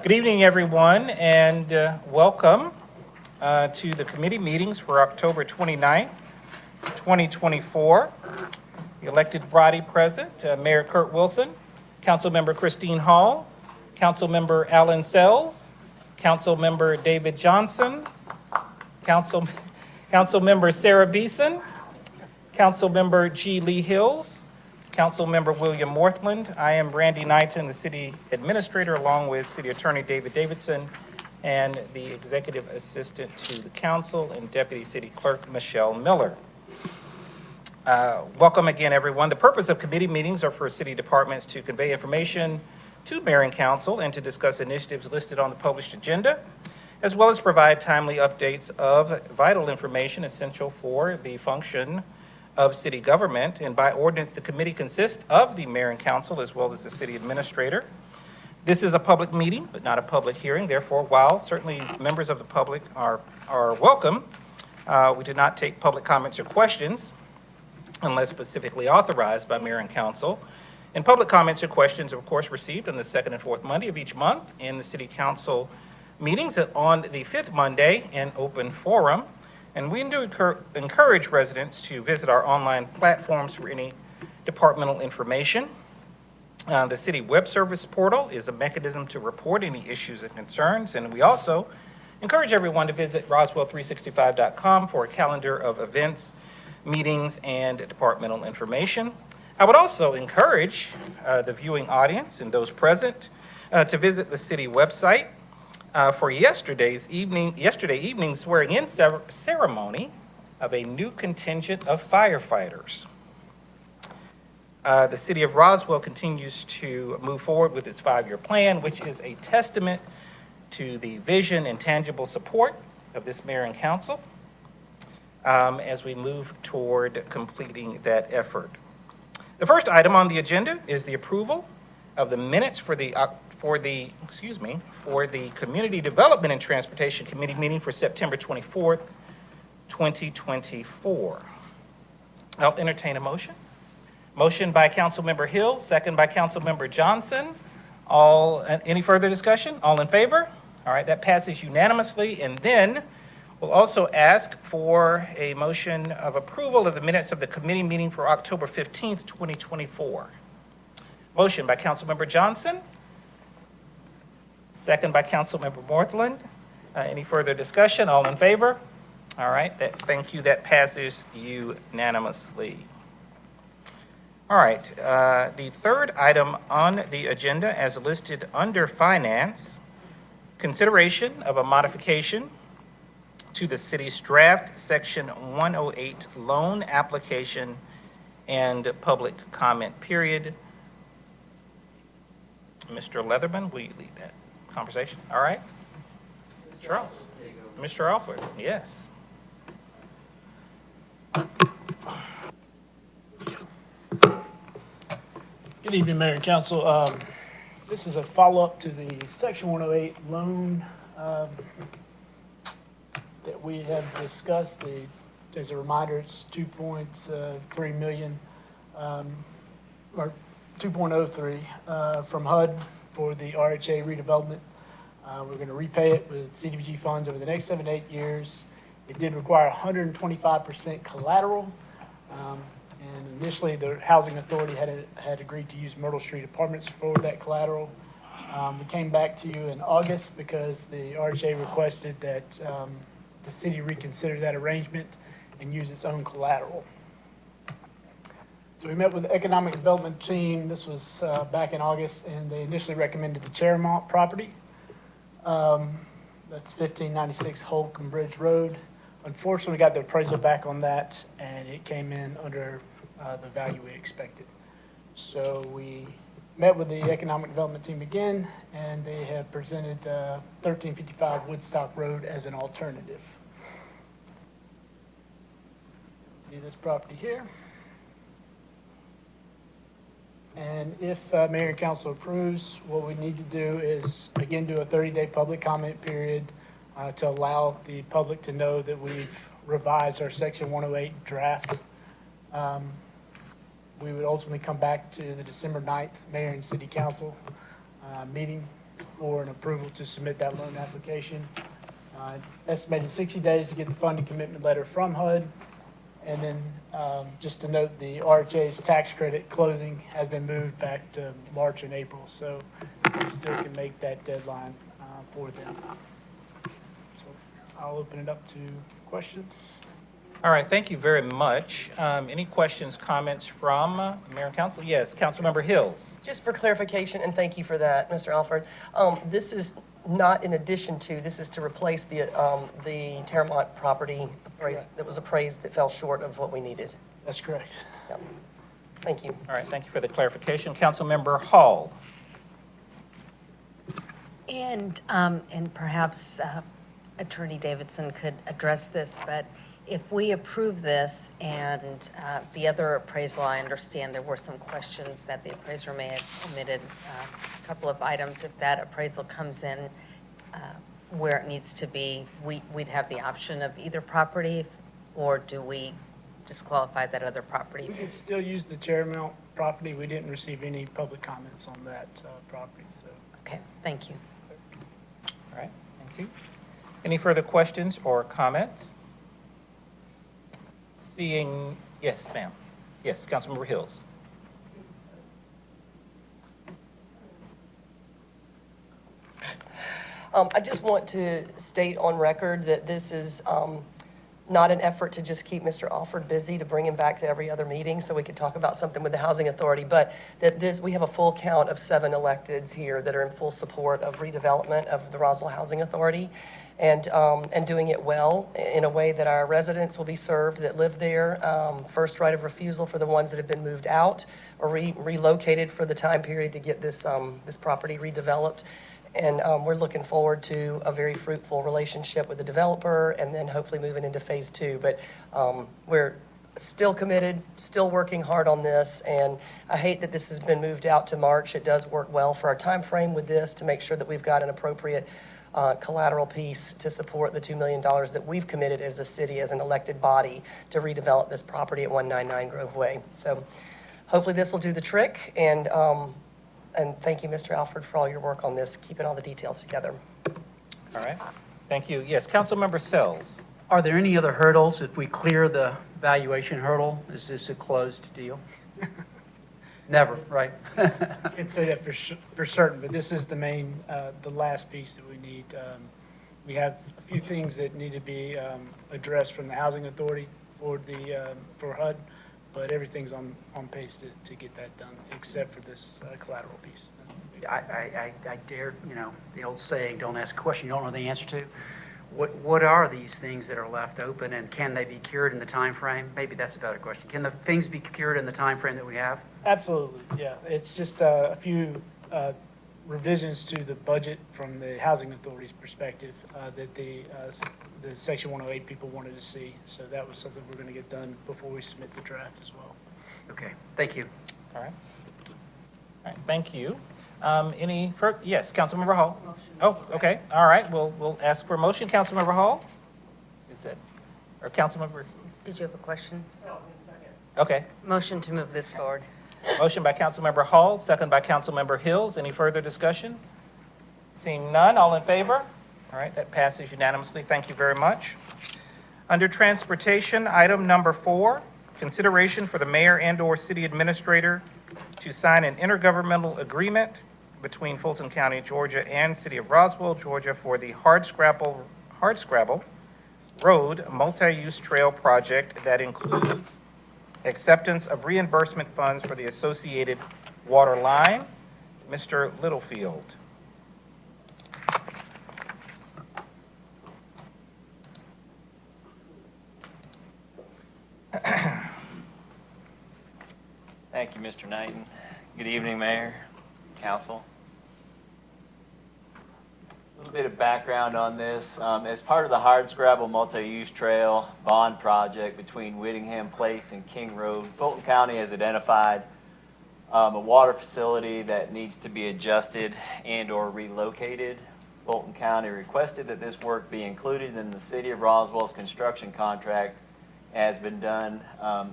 Good evening, everyone, and welcome to the committee meetings for October 29th, 2024. The elected body present, Mayor Kurt Wilson, Councilmember Christine Hall, Councilmember Alan Sells, Councilmember David Johnson, Councilmember Sarah Beeson, Councilmember G. Lee Hills, Councilmember William Morthland. I am Randy Knighton, the City Administrator, along with City Attorney David Davidson and the Executive Assistant to the Council and Deputy City Clerk Michelle Miller. Welcome again, everyone. The purpose of committee meetings are for city departments to convey information to Mayor and Council and to discuss initiatives listed on the published agenda, as well as provide timely updates of vital information essential for the function of city government. And by ordinance, the committee consists of the mayor and council as well as the city administrator. This is a public meeting, but not a public hearing. Therefore, while certainly members of the public are welcome, we do not take public comments or questions unless specifically authorized by mayor and council. And public comments or questions are, of course, received on the second and fourth Monday of each month in the city council meetings on the fifth Monday in open forum. And we do encourage residents to visit our online platforms for any departmental information. The city web service portal is a mechanism to report any issues and concerns. And we also encourage everyone to visit Roswell365.com for a calendar of events, meetings, and departmental information. I would also encourage the viewing audience and those present to visit the city website for yesterday evening's swearing-in ceremony of a new contingent of firefighters. The city of Roswell continues to move forward with its 5-year plan, which is a testament to the vision and tangible support of this mayor and council as we move toward completing that effort. The first item on the agenda is the approval of the minutes for the Community Development and Transportation Committee meeting for September 24th, 2024. I'll entertain a motion. Motion by Councilmember Hill, second by Councilmember Johnson. Any further discussion? All in favor? All right, that passes unanimously. And then we'll also ask for a motion of approval of the minutes of the committee meeting for October 15th, 2024. Motion by Councilmember Johnson. Second by Councilmember Morthland. Any further discussion? All in favor? All right, thank you. That passes unanimously. All right, the third item on the agenda as listed under finance, consideration of a modification to the city's draft section 108 loan application and public comment period. Mr. Leatherman, will you lead that conversation? All right. Charles. Mr. Alford, yes. Good evening, Mayor and Council. This is a follow-up to the Section 108 loan that we have discussed. As a reminder, it's 2.3 million, or 2.03 from HUD for the RHA redevelopment. We're going to repay it with CDBG funds over the next 7 to 8 years. It did require 125% collateral. And initially, the Housing Authority had agreed to use Myrtle Street Apartments for that collateral. We came back to you in August because the RHA requested that the city reconsider that arrangement and use its own collateral. So we met with the Economic Development team. This was back in August, and they initially recommended the Chermont property. That's 1596 Holcomb Bridge Road. Unfortunately, we got the appraisal back on that, and it came in under the value we expected. So we met with the Economic Development team again, and they have presented 1355 Woodstock Road as an alternative. See this property here. And if Mayor and Council approves, what we need to do is, again, do a 30-day public comment period to allow the public to know that we've revised our Section 108 draft. We would ultimately come back to the December 9th Mayor and City Council meeting for an approval to submit that loan application. Estimated 60 days to get the funding commitment letter from HUD. And then just to note, the RHA's tax credit closing has been moved back to March and April, so we still can make that deadline for them. So I'll open it up to questions. All right, thank you very much. Any questions, comments from Mayor and Council? Yes, Councilmember Hills. Just for clarification, and thank you for that, Mr. Alford, this is not in addition to, this is to replace the Terramont property that was appraised that fell short of what we needed. That's correct. Yep. Thank you. All right, thank you for the clarification. Councilmember Hall. And perhaps Attorney Davidson could address this, but if we approve this and the other appraisal, I understand there were some questions that the appraiser may have omitted a couple of items. If that appraisal comes in where it needs to be, we'd have the option of either property, or do we disqualify that other property? We could still use the Terramont property. We didn't receive any public comments on that property, so. Okay, thank you. All right, thank you. Any further questions or comments? Seeing, yes, ma'am. Yes, Councilmember Hills. I just want to state on record that this is not an effort to just keep Mr. Alford busy, to bring him back to every other meeting so we could talk about something with the Housing Authority, but that we have a full count of 7 electeds here that are in full support of redevelopment of the Roswell Housing Authority, and doing it well in a way that our residents will be served that live there. First right of refusal for the ones that have been moved out or relocated for the time period to get this property redeveloped. And we're looking forward to a very fruitful relationship with the developer, and then hopefully moving into phase 2. But we're still committed, still working hard on this, and I hate that this has been moved out to March. It does work well for our time frame with this to make sure that we've got an appropriate collateral piece to support the $2 million that we've committed as a city, as an elected body, to redevelop this property at 199 Grove Way. So hopefully this will do the trick, and thank you, Mr. Alford, for all your work on this, keeping all the details together. All right, thank you. Yes, Councilmember Sells. Are there any other hurdles? If we clear the valuation hurdle, is this a closed deal? Never, right? I can't say that for certain, but this is the main, the last piece that we need. We have a few things that need to be addressed from the Housing Authority for HUD, but everything's on pace to get that done, except for this collateral piece. I dare, the old saying, don't ask a question you don't know the answer to. What are these things that are left open, and can they be cured in the time frame? Maybe that's a better question. Can the things be cured in the time frame that we have? Absolutely, yeah. It's just a few revisions to the budget from the Housing Authority's perspective that the Section 108 people wanted to see. So that was something we're going to get done before we submit the draft as well. Okay, thank you. All right. All right, thank you. Any further? Yes, Councilmember Hall. Motion. Oh, okay. All right. We'll ask for a motion. Councilmember Hall? Is it? Or Councilmember? Did you have a question? No, in a second. Okay. Motion to move this forward. Motion by Councilmember Hall, second by Councilmember Hills. Any further discussion? Seeing none, all in favor? All right, that passes unanimously. Thank you very much. Under Transportation, item number 4, consideration for the mayor and/or city administrator to sign an intergovernmental agreement between Fulton County, Georgia and City of Roswell, Georgia for the Hardscrabble Road multi-use trail project that includes acceptance of reimbursement funds for the associated water line. Mr. Littlefield. Thank you, Mr. Knighton. Good evening, Mayor, Council. A little bit of background on this. As part of the Hardscrabble Multi-Use Trail Bond Project between Whittingham Place and King Road, Fulton County has identified a water facility that needs to be adjusted and/or relocated. Fulton County requested that this work be included in the City of Roswell's construction contract as been done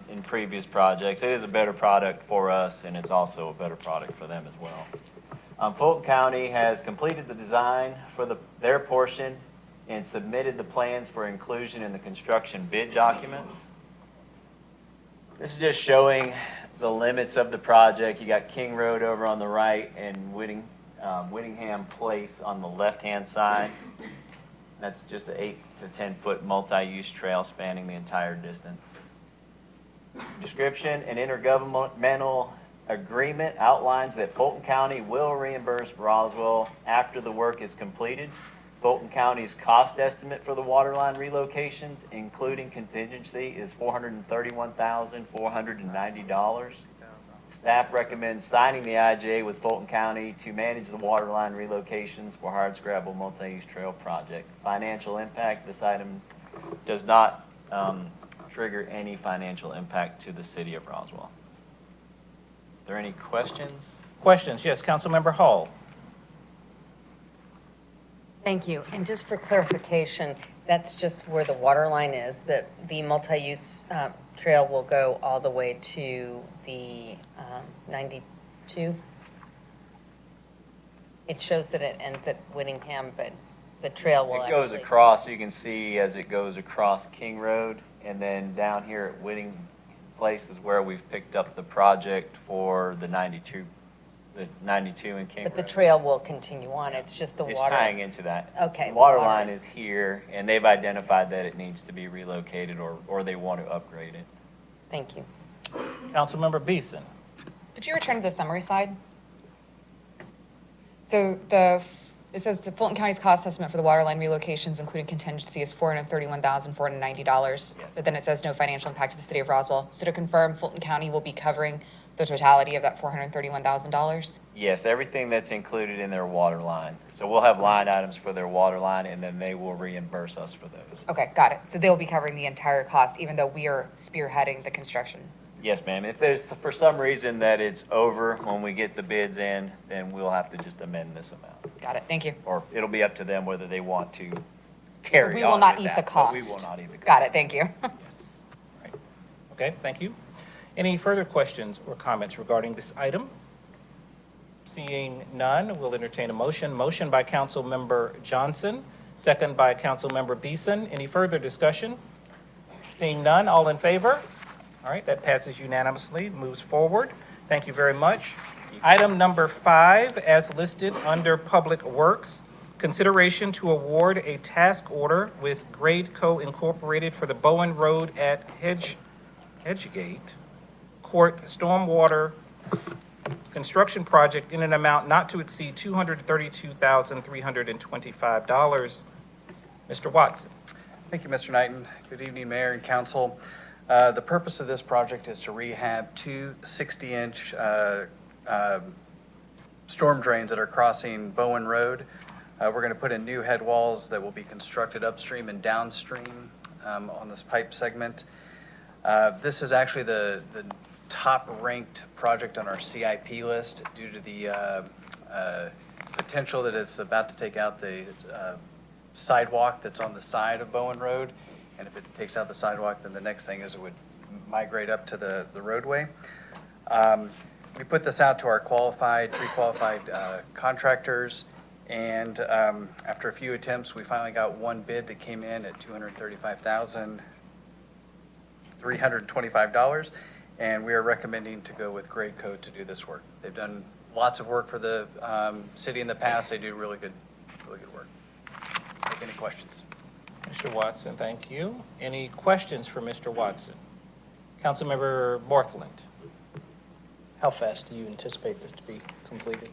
in previous projects. It is a better product for us, and it's also a better product for them as well. Fulton County has completed the design for their portion and submitted the plans for inclusion in the construction bid documents. This is just showing the limits of the project. You got King Road over on the right and Whittingham Place on the left-hand side. That's just an 8 to 10 foot multi-use trail spanning the entire distance. Description: an intergovernmental agreement outlines that Fulton County will reimburse Roswell after the work is completed. Fulton County's cost estimate for the waterline relocations, including contingency, is $431,490. Staff recommends signing the IJ with Fulton County to manage the waterline relocations for hardscrabble multi-use trail project. Financial impact: this item does not trigger any financial impact to the city of Roswell. Are there any questions? Questions? Yes, Councilmember Hall. Thank you. And just for clarification, that's just where the water line is, that the multi-use trail will go all the way to the 92? It shows that it ends at Whittingham, but the trail will It goes actually... across, you can see as it goes across King Road, and then down here at Whitting Place is where we've picked up the project for the 92 in King Road. But the trail will continue on, it's just the It's water... tying into that. Okay, The the water water line is- is here, and they've identified that it needs to be relocated or they want to upgrade it. Thank you. Councilmember Beeson. Could you return to the summary slide? So it says the Fulton County's cost estimate for the water line relocations, including contingency, is $431,490. Yes. But then it says no financial impact to the city of Roswell. So to confirm, Fulton County will be covering the totality of that $431,000? Yes, everything that's included in their water line. So we'll have line items for their water line, and then they will reimburse us for those. Okay, got it. So they'll be covering the entire cost, even though we are spearheading the construction. Yes, ma'am. If there's, for some reason, that it's over when we get the bids in, then we'll have to just amend this amount. Got it, thank you. Or it'll be up to them whether they want to carry on We will not with eat that, the but we cost. will not eat the cost. Got it, thank you. Yes. Right. Okay, thank you. Any further questions or comments regarding this item? Seeing none, we'll entertain a motion. Motion by Councilmember Johnson, second by Councilmember Beeson. Any further discussion? Seeing none, all in favor? All right, that passes unanimously, moves forward. Thank you very much. Item number 5, as listed under Public Works, consideration to award a task order with Grade Co. Incorporated for the Bowen Road at Hedgegate Court Stormwater Construction Project in an amount not to exceed $232,325. Mr. Watson. Thank you, Mr. Knighton. Good evening, Mayor and Council. The purpose of this project is to rehab two 60-inch storm drains that are crossing Bowen Road. We're going to put in new head walls that will be constructed upstream and downstream on this pipe segment. This is actually the top-ranked project on our CIP list due to the potential that it's about to take out the sidewalk that's on the side of Bowen Road. And if it takes out the sidewalk, then the next thing is it would migrate up to the roadway. We put this out to our pre-qualified contractors, and after a few attempts, we finally got one bid that came in at $235,325, and we are recommending to go with Grade Co. to do this work. They've done lots of work for the city in the past. They do really good work. Take any questions? Mr. Watson, thank you. Any questions for Mr. Watson? Councilmember Borthland. How fast do you anticipate this to be completed?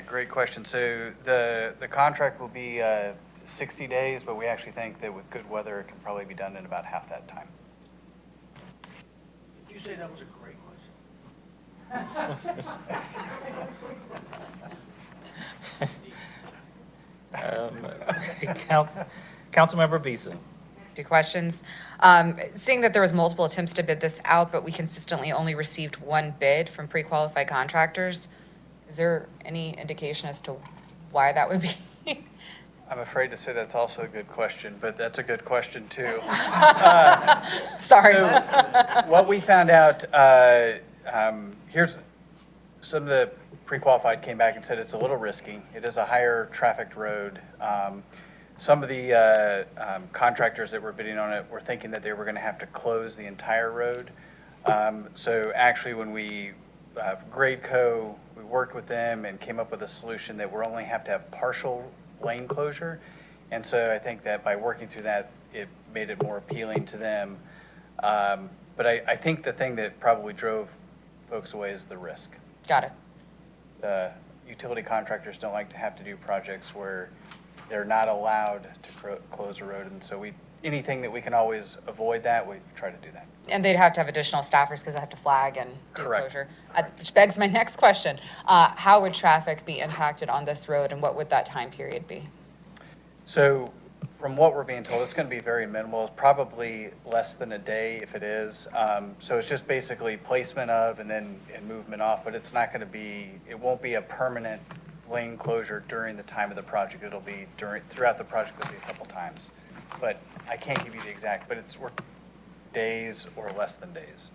Great question. So the contract will be 60 days, but we actually think that with good weather, it can probably be done in about half that time. Did you say that was a great question? Councilmember Beeson. Two questions. Seeing that there was multiple attempts to bid this out, but we consistently only received one bid from pre-qualified contractors, is there any indication as to why that would be? I'm afraid to say that's also a good question, but that's a good question too. Sorry. So what we found out, here's some of the pre-qualified came back and said it's a little risky. It is a higher trafficked road. Some of the contractors that were bidding on it were thinking that they were going to have to close the entire road. So actually, when we, Gradeco, we worked with them and came up with a solution that we'll only have to have partial lane closure. And so I think that by working through that, it made it more appealing to them. But I think the thing that probably drove folks away is the risk. Got it. The utility contractors don't like to have to do projects where they're not allowed to close a road. And so anything that we can always avoid that, we try to do that. And they'd have to have additional staffers because they have to flag and do Correct. closure. Which begs my next question. How would traffic be impacted on this road and what would that time period be? So from what we're being told, it's going to be very minimal. It's probably less than a day if it is. So it's just basically placement of and movement off, but it's not going to be, it won't be a permanent lane closure during the time of the project. It'll be throughout the project, it'll be a couple times. But I can't give you the exact, but it's days or less than days.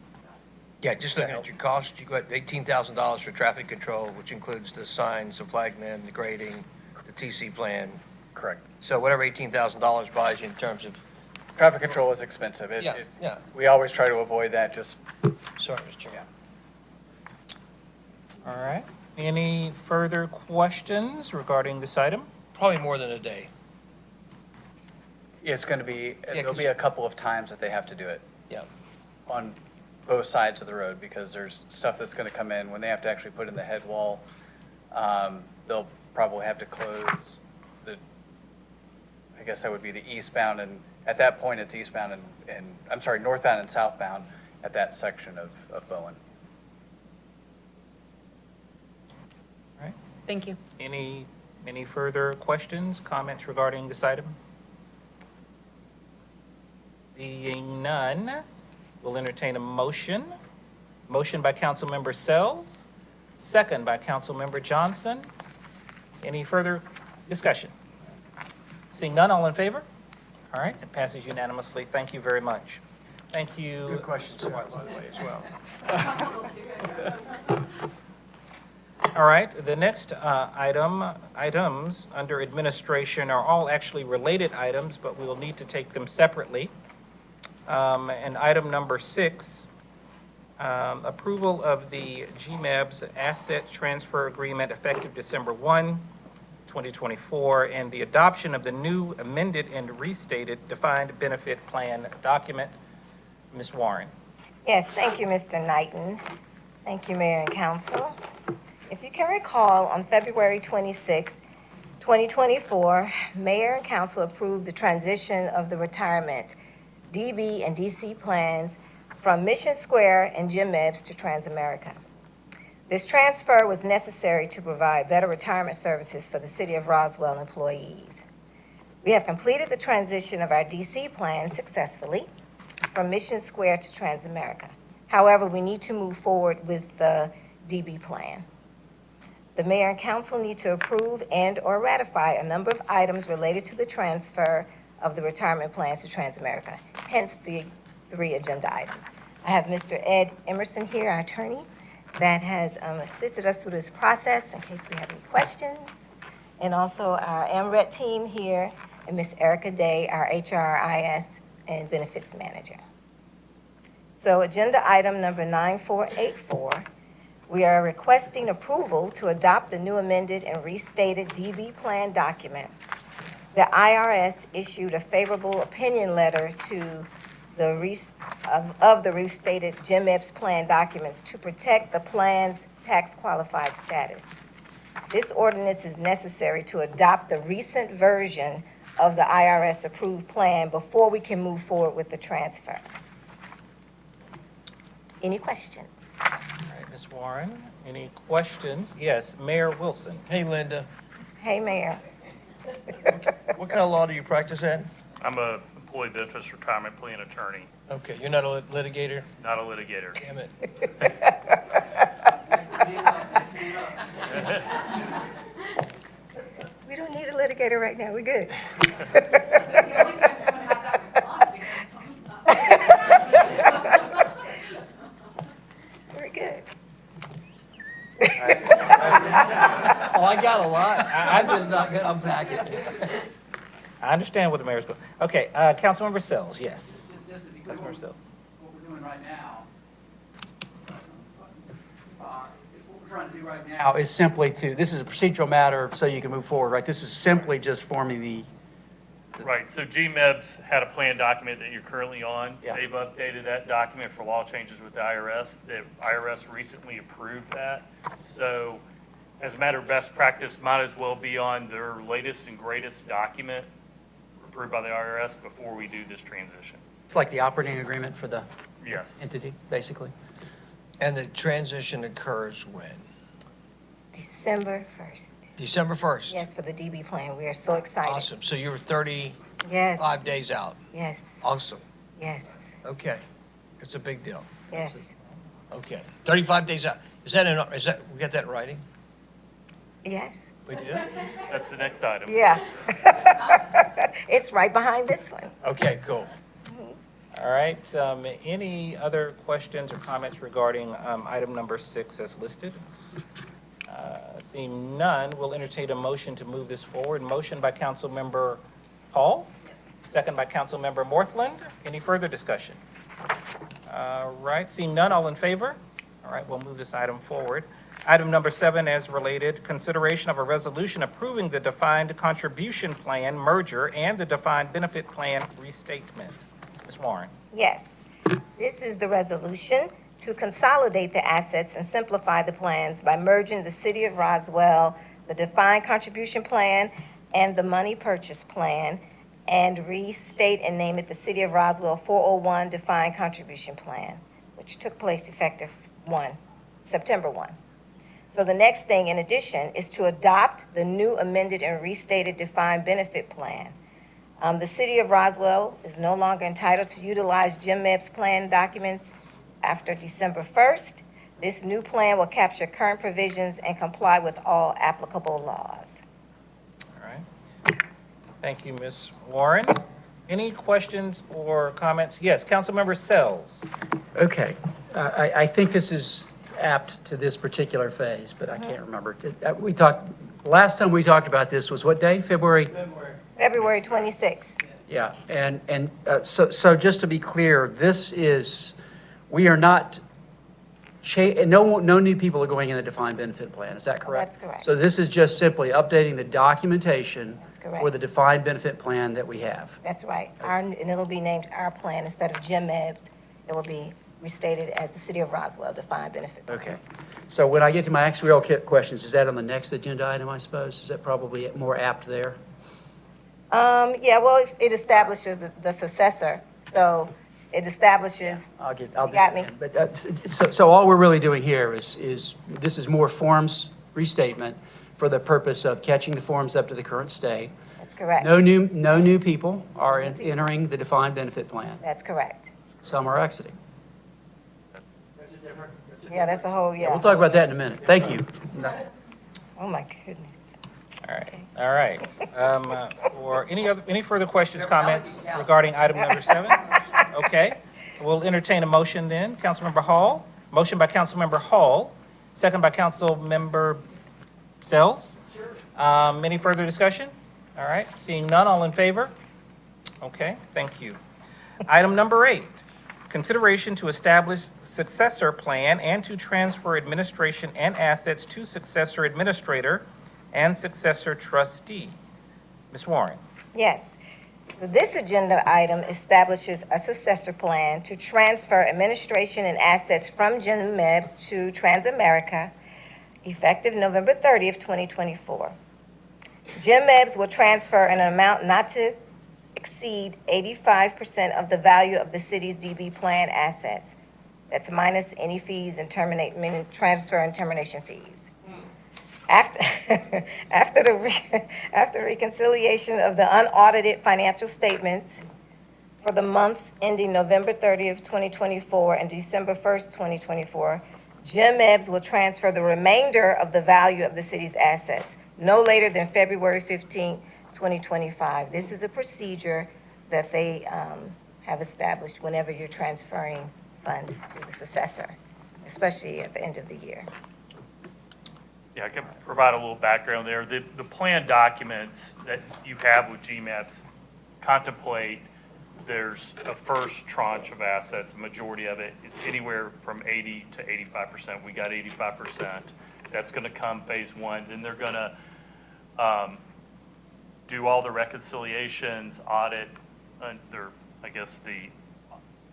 Yeah, just looking at your cost, you got $18,000 for traffic control, which includes the signs, the flagmen, the grading, the TC plan. Correct. So whatever $18,000 buys you in terms of, Traffic control is expensive. Yeah. We always try to avoid that, just, sorry, Mr. Chairman. All right. Any further questions regarding this item? Probably more than a day. it's going to be, there'll 'cause- be a couple of times that they have to do it Yeah. on both sides of the road, because there's stuff that's going to come in when they have to actually put in the head wall. They'll probably have to close the, I guess that would be the eastbound, and at that point, it's eastbound and I'm sorry, northbound and southbound at that section of Bowen. All right. Thank you. Any further questions, comments regarding this item? Seeing none, we'll entertain a motion. Motion by Councilmember Sells, second by Councilmember Johnson. Any further discussion? Seeing none, all in favor? All right, it passes unanimously. Thank you very much. Thank you. Good question, Mr. Sarah, by Watson. the way, as well. All right, the next items under administration are all actually related items, but we will need to take them separately. And item number 6, approval of the GMEB's asset transfer agreement effective December 1, 2024, and the adoption of the new amended and restated defined benefit plan document. Ms. Warren. Yes, thank you, Mr. Knighton. Thank you, Mayor and Council. If you can recall, on February 26, 2024, Mayor and Council approved the transition of the retirement DB and DC plans from Mission Square and Jim Mebbs to Transamerica. This transfer was necessary to provide better retirement services for the City of Roswell employees. We have completed the transition of our DC plan successfully from Mission Square to Transamerica. However, we need to move forward with the DB plan. The mayor and council need to approve and/or ratify a number of items related to the transfer of the retirement plans to Transamerica, hence the 3 agenda items. I have Mr. Ed Emerson here, our attorney, that has assisted us through this process in case we have any questions. And also our AMRET team here, and Ms. Erica Day, our HRIS and benefits manager. So agenda item number 9484, we are requesting approval to adopt the new amended and restated DB plan document. The IRS issued a favorable opinion letter to the the restated Jim Epps plan documents to protect the plan's tax qualified status. This ordinance is necessary to adopt the recent version of the IRS approved plan before we can move forward with the transfer. Any questions? All right, Ms. Warren, any questions? Yes, Mayor Wilson. Hey, Linda, Hey, Mayor. what kind of law do you practice at? I'm a employee benefits retirement plan attorney, Okay, you're not a litigator? not a litigator. Damn it. We don't need a litigator right now, we're good. Very good. got a lot. I'm just not going to unpack it. I understand what the mayor's going. Okay, Councilmember Sells, yes. Just to be clear, Councilmember Sells. what we're doing right now, what we're trying to do right now is simply this is a procedural matter so you can move forward, right? This is simply just forming the, Right, so GMEB's had a plan document that you're currently on. Yeah. They've updated that document for law changes with the IRS. The IRS recently approved that. So as a matter of best practice, might as well be on their latest and greatest document approved by the IRS before we do this transition. it's like the operating agreement for the Yes. entity, basically. And the transition occurs when? December 1st. December 1st? Yes, for the DB plan. We are so excited. Awesome. So you're 35 Yes, days out. yes, Awesome. yes, Okay. It's a big deal. yes, Okay. 35 days out. Is that, we got that in writing? yes. We do? That's the next item. Yeah. It's right behind this one. Okay, cool. All right, any other questions or comments regarding item number 6 as listed? Seeing none, we'll entertain a motion to move this forward. Motion by Councilmember Hall, second by Councilmember Morthland. Any further discussion? All right, seeing none, all in favor? All right, we'll move this item forward. Item number 7 as related, consideration of a resolution approving the defined contribution plan merger and the defined benefit plan restatement. Ms. Warren. Yes. This is the resolution to consolidate the assets and simplify the plans by merging the City of Roswell, the defined contribution plan, and the money purchase plan, and restate and name it the City of Roswell 401 Defined Contribution Plan, which took place effective September 1. So the next thing, in addition, is to adopt the new amended and restated defined benefit plan. The City of Roswell is no longer entitled to utilize GMEB's plan documents after December 1st. This new plan will capture current provisions and comply with all applicable laws. All right. Thank you, Ms. Warren. Any questions or comments? Yes, Councilmember Sells. Okay. I think this is apt to this particular phase, but I can't remember. Last time we talked about this was what day? February? February 26th. Yeah, and so just to be clear, we are not, no new people are going in the defined benefit plan, is that correct? That's correct. So this is just simply updating the documentation That's correct. for the defined benefit plan that we have. That's right. And it'll be named our plan instead of GMEB's. It will be restated as the City of Roswell Defined Benefit Plan. Okay. So when I get to my actuarial questions, is that on the next agenda item, I suppose? Is that probably more apt there? Yeah, well, it establishes the successor, so it establishes. I'll do You that got me. then. But, so all we're really doing here is this is more forms restatement for the purpose of catching the forms up to the current state. That's correct. No new people are entering the defined benefit plan. That's correct. Some are exiting. Yeah, that's a whole, We'll talk about that in a minute. Thank you. Oh, my goodness. All right, all right. For any further questions, comments regarding item number 7? Okay, we'll entertain a motion then. Councilmember Hall, motion by Councilmember Hall, second by Councilmember Sells. Any further discussion? All right, seeing none, all in favor? Okay, thank you. Item number 8, consideration to establish successor plan and to transfer administration and assets to successor administrator and successor trustee. Ms. Warren. Yes. So this agenda item establishes a successor plan to transfer administration and assets from GMEBS to Transamerica effective November 30th, 2024. GMEBS will transfer an amount not to exceed 85% of the value of the city's DB plan assets. That's minus any fees and transfer and termination fees. After reconciliation of the unaudited financial statements for the months ending November 30th, 2024 and December 1st, 2024, GMEBS will transfer the remainder of the value of the city's assets no later than February 15th, 2025. This is a procedure that they have established whenever you're transferring funds to the successor, especially at the end of the year. Yeah, I can provide a little background there. The plan documents that you have with GMAPs contemplate there's a first tranche of assets, the majority of it is anywhere from 80 to 85%. We got 85%. That's going to come phase one. Then they're going to do all the reconciliations, audit, I guess the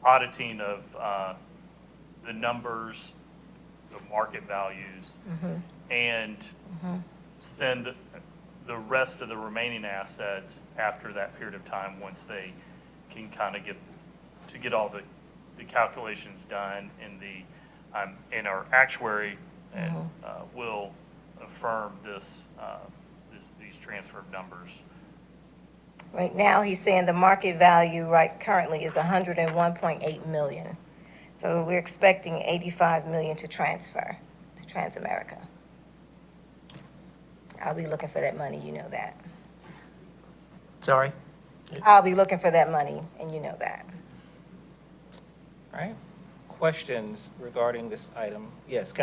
auditing of the numbers, the market values, and send the rest of the remaining assets after that period of time, once they can kind of get all the calculations done in our actuary, and will affirm these transfer of numbers. Right now, he's saying the market value currently is 101.8 million. So we're expecting 85 million to transfer to Transamerica. I'll be looking for that money, you know that. Sorry? I'll be looking for that money, and you know that. All right. Questions regarding this item? Yes,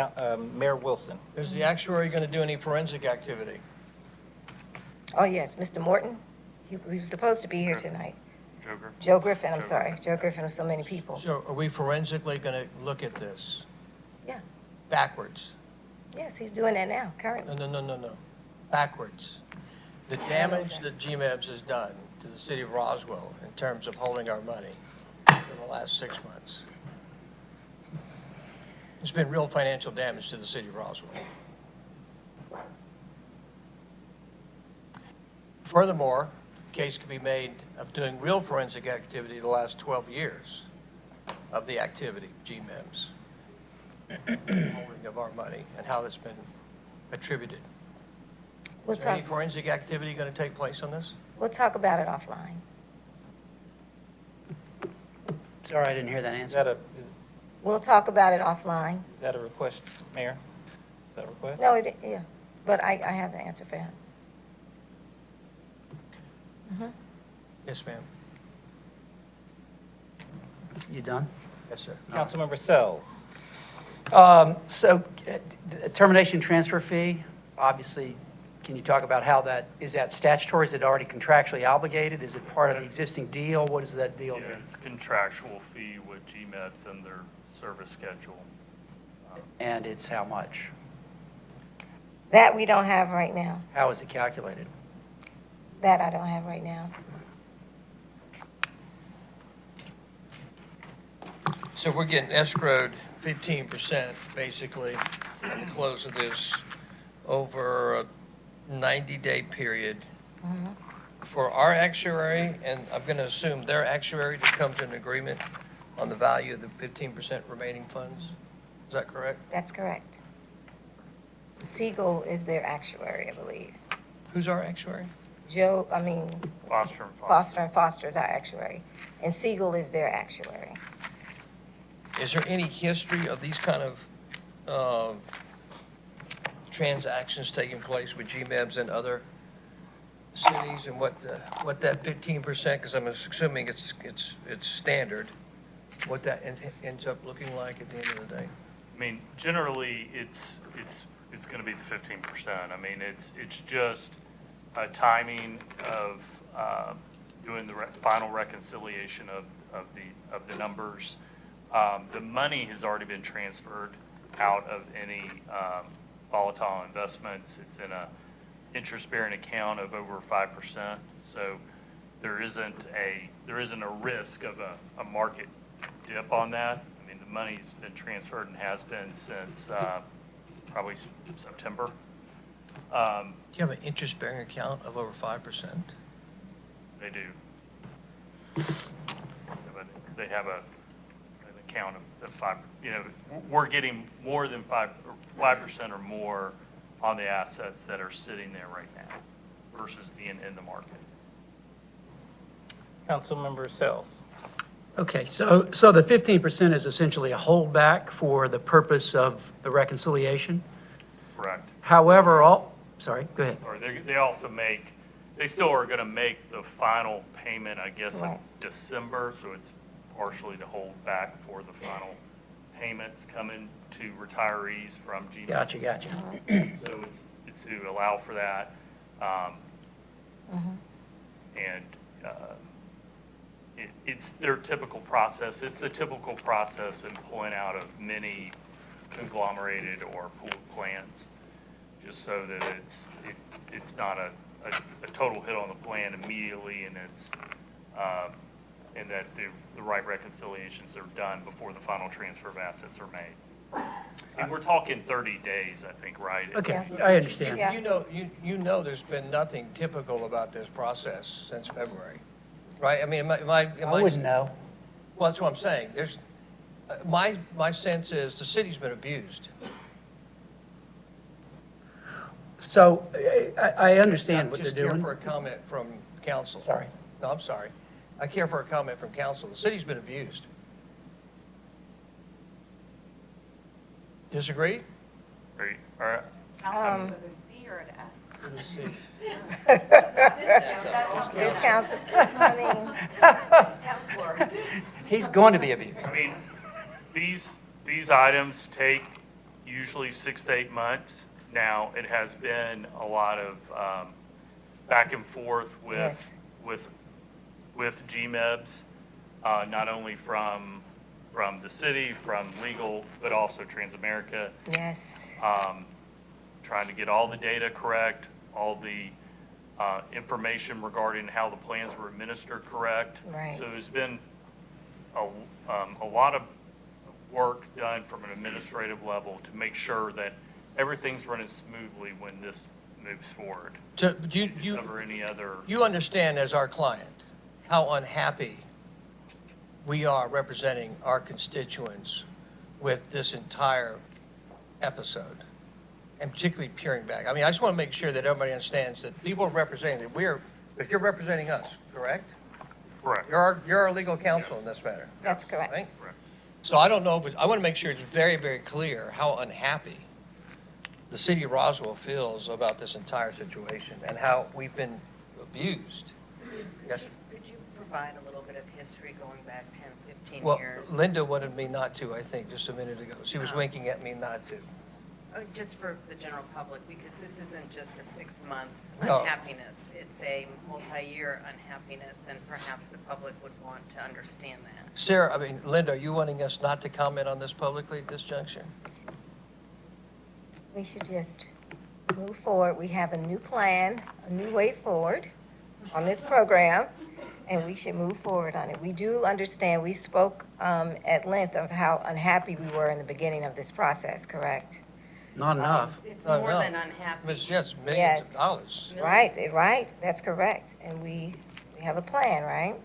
Mayor Wilson. Is the actuary going to do any forensic activity? Oh, yes, Mr. Morton, he was supposed to be here tonight. Joker? Joe Griffin, I'm sorry. Joe Griffin of so many people. So are we forensically going to look at this Yeah, backwards? yes, he's doing that now, currently. No. Backwards. The damage that GMABS has done to the city of Roswell in terms of holding our money for the last 6 months. There's been real financial damage to the city of Roswell. Furthermore, the case could be made of doing real forensic activity the last 12 years of the activity, GMEMS, holding of our money, and how it's been attributed. Is there any forensic activity going to take place on this? We'll talk about it offline. Sorry, I didn't hear that answer. We'll talk about it offline. Is that a request, Mayor? Is that a request? No, yeah, but I have the answer for him. Yes, ma'am. You done? Yes, sir. Councilmember Sells. So termination transfer fee, obviously, can you talk about how is that statutory? Is it already contractually obligated? Is it part of the existing deal? What is that deal Yeah, there? it's contractual fee with GMETs and their service schedule. And it's how much? That we don't have right now. How is it calculated? That I don't have right now. So we're getting escrowed 15% basically at the close of this over a 90-day period for our actuary, and I'm going to assume their actuary to come to an agreement on the value of the 15% remaining funds. Is that correct? That's correct. Siegel is their actuary, I believe. Who's our actuary? Foster Foster & Foster is our actuary, and Siegel is their actuary. Is there any history of these kind of transactions taking place with GMEBs and other cities, and what that 15%, because I'm assuming it's standard, what that ends up looking like at the end of the day? I mean, generally, it's going to be the 15%. I mean, it's just a timing of doing the final reconciliation of the numbers. The money has already been transferred out of any volatile investments. It's in a interest-bearing account of over 5%. So there isn't a risk of a market dip on that. I mean, the money's been transferred and has been since probably September. Do you have an interest-bearing account of over 5%? They do. They have an account of 5. You know, we're getting more than 5% or more on the assets that are sitting there right now versus being in the market. Councilmember Sells. Okay, so the 15% is essentially a holdback for the purpose of the reconciliation. Correct. However, sorry, go ahead. Sorry, they still are going to make the final payment, I guess, in Right. December, so it's partially to hold back for the final payments coming to retirees from GMAP. Gotcha. So it's to allow for that. And it's their typical process. It's the typical process in pulling out of many conglomerated or pooled plans, just so that it's not a total hit on the plan immediately, and and that the right reconciliations are done before the final transfer of assets are made. And we're talking 30 days, I think, right? Okay, I understand. Yeah. You know there's been nothing typical about this process since February, right? I mean, am I? I wouldn't know. Well, that's what I'm saying. There's, my sense is the city's been abused. So I understand what they're Just care doing. for a comment from council. Sorry. No, I'm sorry. I care for a comment from council. The city's been abused. Disagree? Right, all right. To the C. This council, I mean, He's going to be abused. I mean, these items take usually 6 to 8 months. Now, it has been a lot of back and forth Yes. with GMEBs, not only from the city, from legal, but also Transamerica, yes, trying to get all the data correct, all the information regarding how the plans were administered correct. Right. So there's been a lot of work done from an administrative level to make sure that everything's running smoothly when this moves forward. Do you, Cover any other, you understand as our client how unhappy we are representing our constituents with this entire episode, and particularly peering back. I mean, I just want to make sure that everybody understands that people are representing, that because you're representing us, correct? correct. You're our legal counsel in this matter, that's correct. right? Correct. So I don't know, but I want to make sure it's very, very clear how unhappy the city of Roswell feels about this entire situation and how we've been abused. Yes, sir. Could you provide a little bit of history going back 10, 15 Well, years? Linda wanted me not to, I think, just a minute ago. She was winking at me not to. Just for the general public, because this isn't just a 6-month No. unhappiness. It's a multi-year unhappiness, and perhaps the public would want to understand that. Sarah, I mean, Linda, are you wanting us not to comment on this publicly at this juncture? We should just move forward. We have a new plan, a new way forward on this program, and we should move forward on it. We do understand, we spoke at length of how unhappy we were in the beginning of this process, correct? Not enough. It's No, more no. than unhappy. Yes, millions Yes. of dollars. Right, that's correct. And we have a plan, right?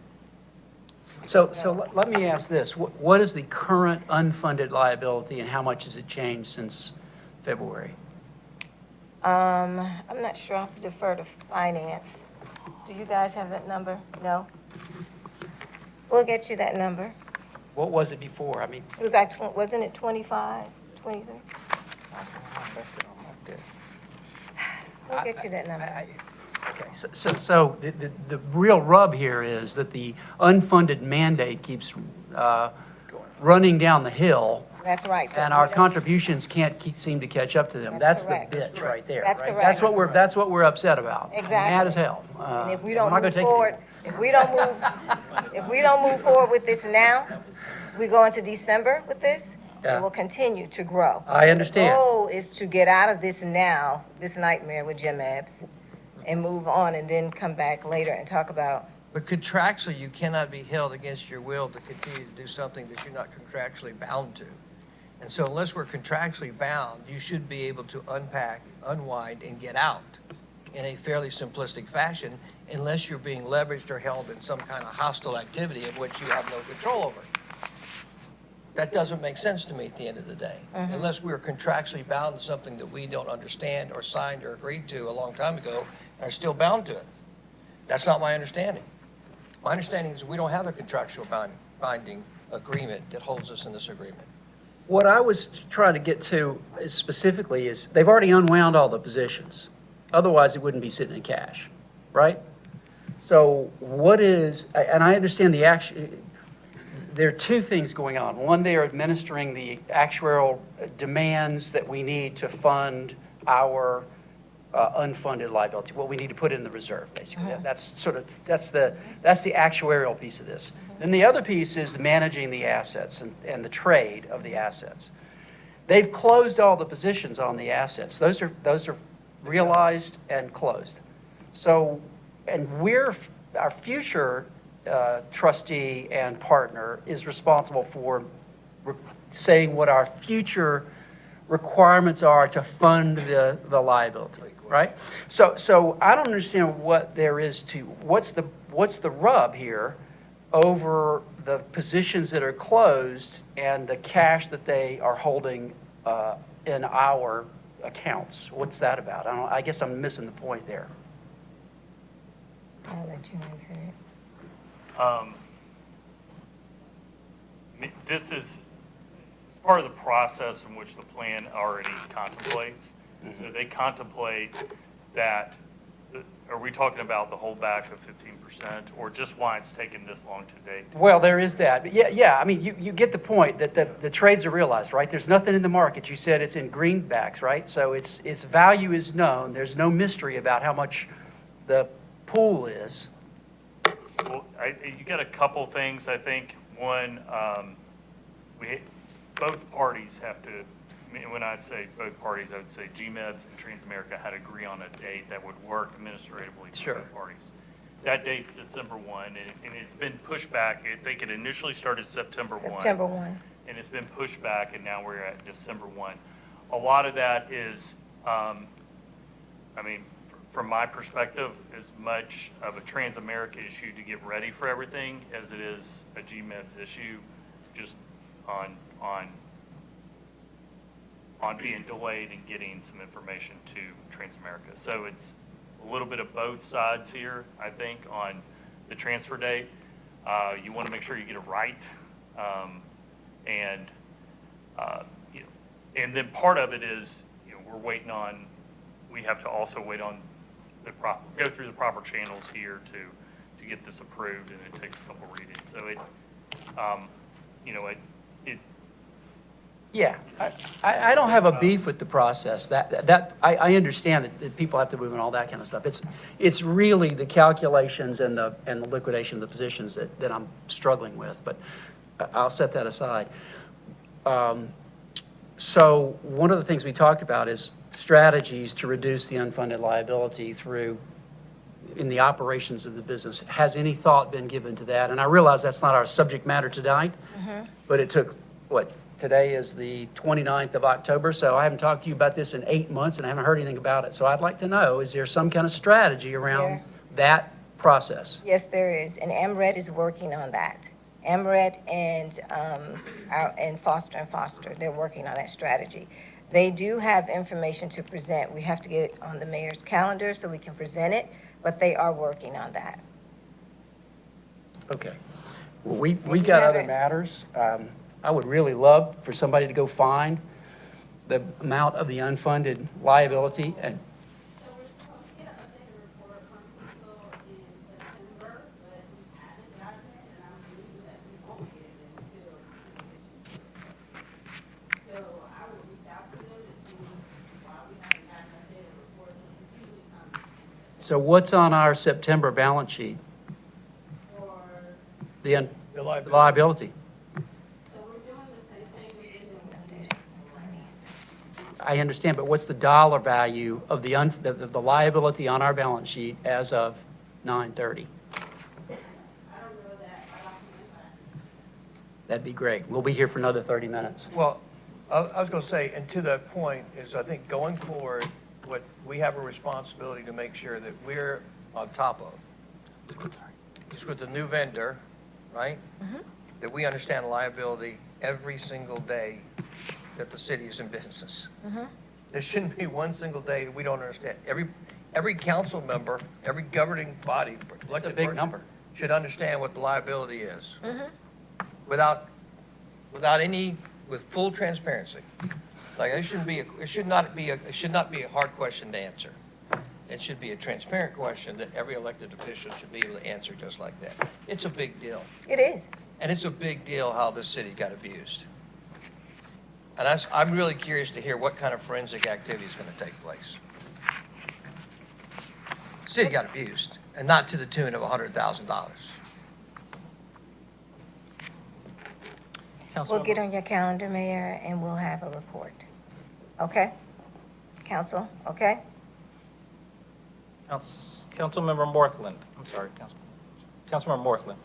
So let me ask this. What is the current unfunded liability and how much has it changed since February? I'm not sure, I'll have to defer to finance. Do you guys have that number? No? We'll get you that number. What was it before? I mean, It was like, wasn't it 25, 23? We'll get you that number. okay, so the real rub here is that the unfunded mandate keeps running down the hill, That's right. So and we our don't- contributions can't seem to catch up to them. That's That's the correct. bitch right there. That's right? correct. That's what we're upset about. Exactly. Mad as hell. And if we I'm don't not gonna move take it forward, if we don't move forward with this now, we go into December with this, Yeah. it will continue to grow. I understand. The goal is to get out of this now, this nightmare with Jim Ebbs, and move on, and then come back later and talk about, But contractually, you cannot be held against your will to continue to do something that you're not contractually bound to. And so unless we're contractually bound, you should be able to unpack, unwind, and get out in a fairly simplistic fashion, unless you're being leveraged or held in some kind of hostile activity of which you have no control over. That doesn't make sense to me at the end of the day, unless we're contractually bound to something that we don't understand or signed or agreed to a long time ago and are still bound to it. That's not my understanding. My understanding is we don't have a contractual binding agreement that holds us in this agreement. What I was trying to get to specifically is they've already unwound all the positions. Otherwise, it wouldn't be sitting in cash, right? So what is, and I understand the action, there are two things going on. One, they are administering the actuarial demands that we need to fund our unfunded liability, what we need to put in the reserve, basically. That's the actuarial piece of this. Then the other piece is managing the assets and the trade of the assets. They've closed all the positions on the assets. Those are realized and closed. So, and our future trustee and partner is responsible for saying what our future requirements are to fund the liability, right? So I don't understand what there is to, what's the rub here over the positions that are closed and the cash that they are holding in our accounts? What's that about? I guess I'm missing the point there. I'll let you answer it. This is it's part of the process in which the plan already contemplates. So they contemplate that, are we talking about the holdback of 15% or just why it's taken this long to date? Well, there is that. But yeah, I mean, you get the point that the trades are realized, right? There's nothing in the market. You said it's in greenbacks, right? So its value is known. There's no mystery about how much the pool is. Well, you got a couple things, I think. One, both parties have to, when I say both parties, I would say GMEDS and Transamerica had to agree on a date that would work administratively for both parties. That date's December 1, and it's been pushed back. I think it initially started September 1. September 1. And it's been pushed back, and now we're at December 1. A lot of that is, from my perspective, as much of a Transamerica issue to get ready for everything as it is a GMEDS issue, just on being delayed and getting some information to Transamerica. So it's a little bit of both sides here, I think, on the transfer date. You want to make sure you get it right. And then part of it is, we have to also wait on go through the proper channels here to get this approved, and it takes a couple readings. So Yeah, I don't have a beef with the process. I understand that people have to move and all that kind of stuff. It's really the calculations and the liquidation of the positions that I'm struggling with, but I'll set that aside. So one of the things we talked about is strategies to reduce the unfunded liability in the operations of the business. Has any thought been given to that? And I realize that's not our subject matter tonight, but it took, today is the 29th of October, so I haven't talked to you about this in 8 months, and I haven't heard anything about it. So I'd like to know, is there some kind of strategy around that process? Yes, there is, and AMRED is working on that. AMRED and Foster & Foster, they're working on that strategy. They do have information to present. We have to get it on the mayor's calendar so we can present it, but they are working on that. Okay. Well, we got other matters. I would really love for somebody to go find the amount of the unfunded liability and. So we're supposed to get an updated report from CISO in September, but we haven't gotten it, and I'm believing that we won't get it until so I will reach out to them and see why we haven't gotten an updated report. This usually comes So what's on our September balance sheet? for, The liability. so we're doing the same thing we did in I understand, but what's the dollar value of the liability on our balance sheet as of 9/30? I don't know that right off the bat. That'd be great. We'll be here for another 30 minutes. Well, I was going to say, and to that point is, I think going forward, what we have a responsibility to make sure that we're on top of is with the new vendor, right? That we understand liability every single day that the city is in business. There shouldn't be one single day that we don't understand. Every council member, every governing body, elected big person number. should understand what the liability is. With full transparency. Like, it should not be a hard question to answer. It should be a transparent question that every elected official should be able to answer just like that. It's a big deal. It is. And it's a big deal how this city got abused. And I'm really curious to hear what kind of forensic activity is going to take place. The city got abused, and not to the tune of $100,000. We'll get on your calendar, Mayor, and we'll have a report. Okay? Council, okay? Councilmember Morthland, I'm sorry, Councilmember Morthland.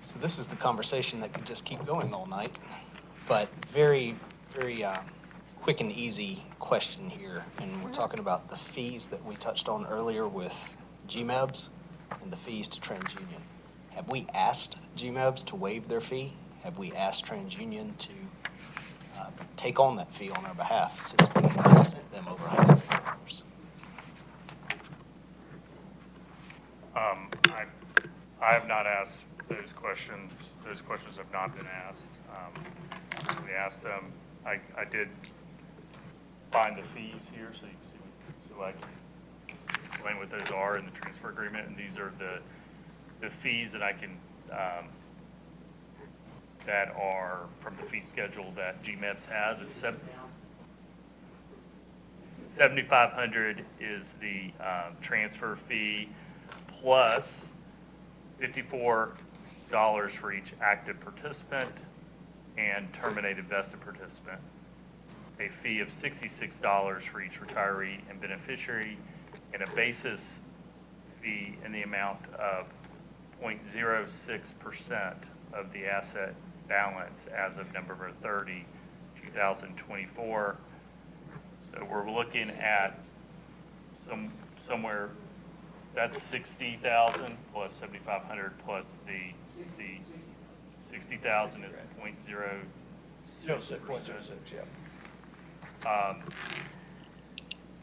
So this is the conversation that could just keep going all night, but very, very quick and easy question here. And we're talking about the fees that we touched on earlier with GMEBs and the fees to TransUnion. Have we asked GMEBs to waive their fee? Have we asked TransUnion to take on that fee on our behalf since we sent them over $100,000? I have not asked those questions. Those questions have not been asked. We asked them, I did find the fees here so you can see, so I can explain what those are in the transfer agreement. And these are the fees that I can, that are from the fee schedule that GMEPS has. It's $7,500 is the transfer fee plus $54 for each active participant and terminated vested participant. A fee of $66 for each retiree and beneficiary, and a basis fee in the amount of 0.06% of the asset balance as of November 30, 2024. So we're looking at somewhere, that's 60,000 plus 7,500 plus the 60,000 is 0.06%. 0.06, yeah.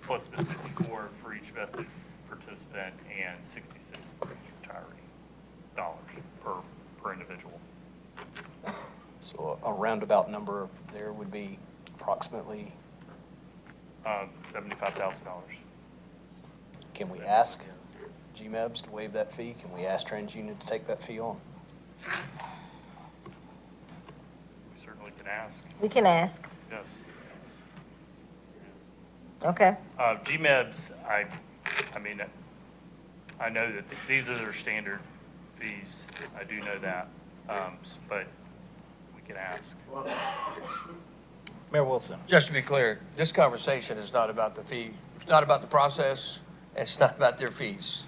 Plus the 54 for each vested participant and 66 for each retiree dollars per individual. So a roundabout number there would be approximately, $75,000. can we ask GMEBs to waive that fee? Can we ask TransUnion to take that fee on? We certainly can ask, We can ask. yes. Okay. GMEBs, I mean, I know that these are their standard fees. I do know that, but we can ask. Mayor Wilson. Just to be clear, this conversation is not about the fee, it's not about the process, and it's not about their fees.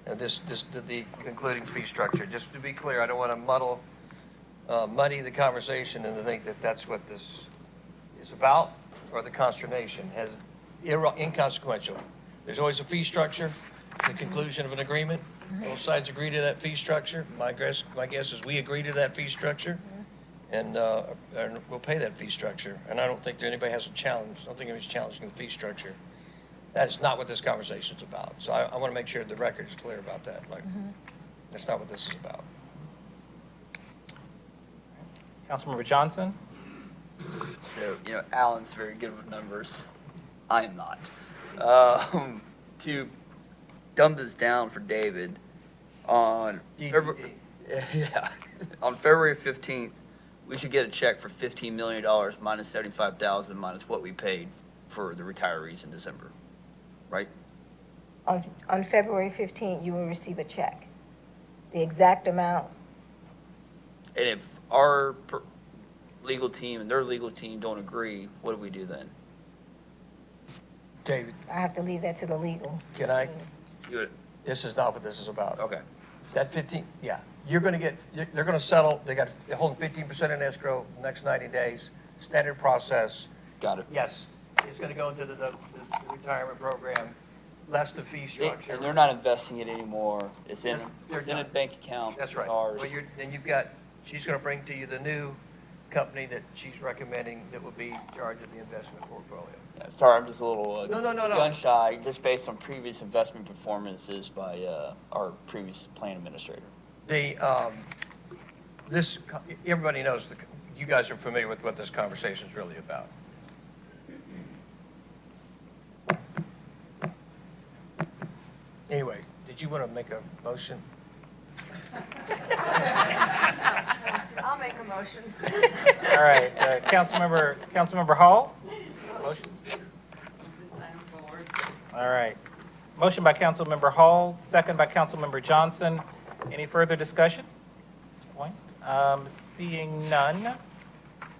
And the concluding fee structure. Just to be clear, I don't want to muddy the conversation and to think that that's what this is about, or the consternation has inconsequential. There's always a fee structure, the conclusion of an agreement. Both sides agree to that fee structure. My guess is we agree to that fee structure, and we'll pay that fee structure. And I don't think that anybody has a challenge. I don't think anybody's challenging the fee structure. That is not what this conversation is about. So I want to make sure the record is clear about that. Like, that's not what this is about. Councilmember Johnson. So, Alan's very good with numbers. I am not. To dumb this down for David, on February 15th, we should get a check for $15 million minus $75,000 minus what we paid for the retirees in December, right? On February 15th, you will receive a check. The exact amount, And if our legal team and their legal team don't agree, what do we do then? David, I have to leave that to the legal. can I? You This is not what this is about. Okay. That 15, yeah, they're going to settle, they're holding 15% in escrow the next 90 days, standard process. Got it. Yes, it's going to go into the retirement program, less the fee structure. And they're not investing it anymore. It's in They're a done. bank account. That's It's right. ours. Well, then you've got, she's going to bring to you the new company that she's recommending that will be in charge of the investment portfolio. Yeah, sorry, I'm just a little No. gun shy, just based on previous investment performances by our previous plan administrator. everybody knows, you guys are familiar with what this conversation is really about. Anyway, did you want to make a motion? I'll make a motion. All right, Councilmember Hall? Motion? All right. Motion by Councilmember Hall, second by Councilmember Johnson. Any further discussion at this point? Seeing none.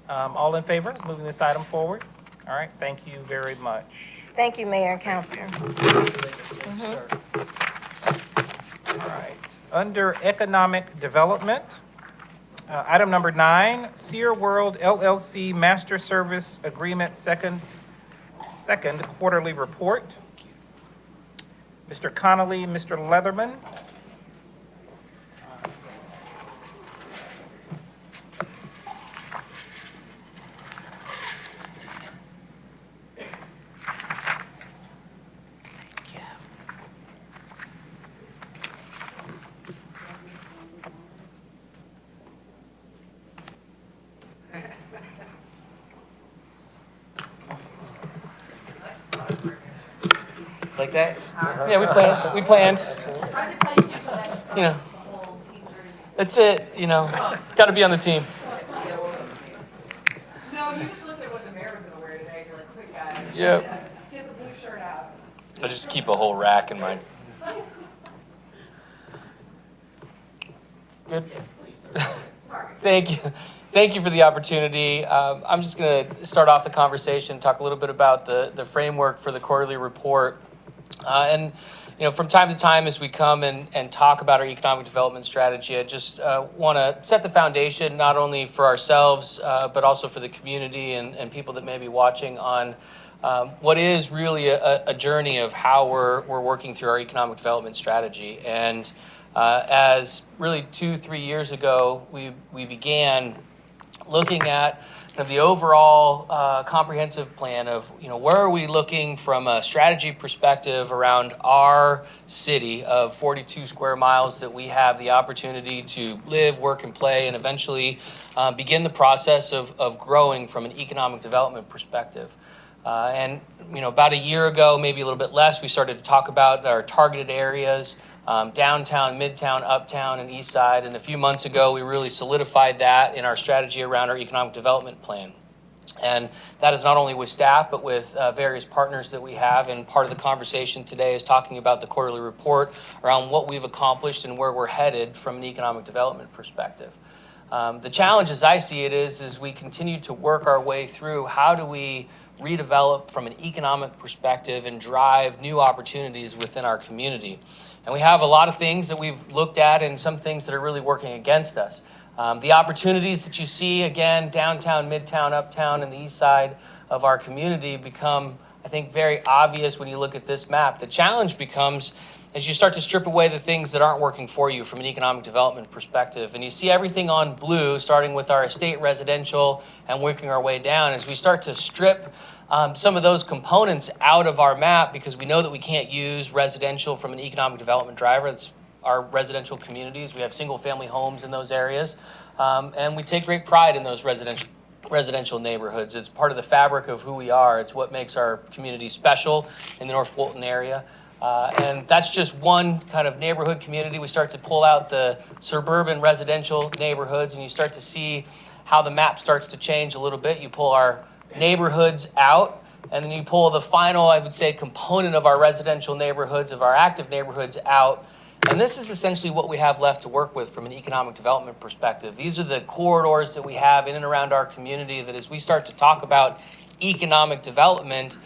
All in favor of moving this item forward? All right, thank you very much. Thank you, Mayor and Council. All right. Under Economic Development, item number 9, Sear World LLC Master Service Agreement second quarterly report. Mr. Connolly, Mr. Leatherman. Like that? Yeah, we planned. You know, that's it, you know, got to be on the team. No, you just looked at what the mayor was gonna wear today, you're like, quick guys. Yep. Get the blue shirt out. I just keep a whole rack in my. Good. Sorry. Thank you. Thank you for the opportunity. I'm just going to start off the conversation, talk a little bit about the framework for the quarterly report. And, you know, from time to time as we come and talk about our economic development strategy, I just want to set the foundation not only for ourselves, but also for the community and people that may be watching on what is really a journey of how we're working through our economic development strategy. And as really 2-3 years ago, we began looking at kind of the overall comprehensive plan of, you know, where are we looking from a strategy perspective around our city of 42 square miles that we have the opportunity to live, work, and play, and eventually begin the process of growing from an economic development perspective. And, you know, about a year ago, maybe a little bit less, we started to talk about our targeted areas, downtown, midtown, uptown, and east side. And a few months ago, we really solidified that in our strategy around our economic development plan. And that is not only with staff, but with various partners that we have. And part of the conversation today is talking about the quarterly report around what we've accomplished and where we're headed from an economic development perspective. The challenge, as I see it, is we continue to work our way through how do we redevelop from an economic perspective and drive new opportunities within our community. And we have a lot of things that we've looked at and some things that are really working against us. The opportunities that you see, again, downtown, midtown, uptown, and the east side of our community become, I think, very obvious when you look at this map. The challenge becomes as you start to strip away the things that aren't working for you from an economic development perspective. And you see everything on blue, starting with our estate residential and working our way down. As we start to strip some of those components out of our map, because we know that we can't use residential from an economic development driver. It's our residential communities. We have single family homes in those areas. And we take great pride in those residential neighborhoods. It's part of the fabric of who we are. It's what makes our community special in the North Fulton area. And that's just one kind of neighborhood community. We start to pull out the suburban residential neighborhoods, and you start to see how the map starts to change a little bit. You pull our neighborhoods out, and then you pull the final, I would say, component of our residential neighborhoods, of our active neighborhoods out. And this is essentially what we have left to work with from an economic development perspective. These are the corridors that we have in and around our community that as we start to talk about economic development,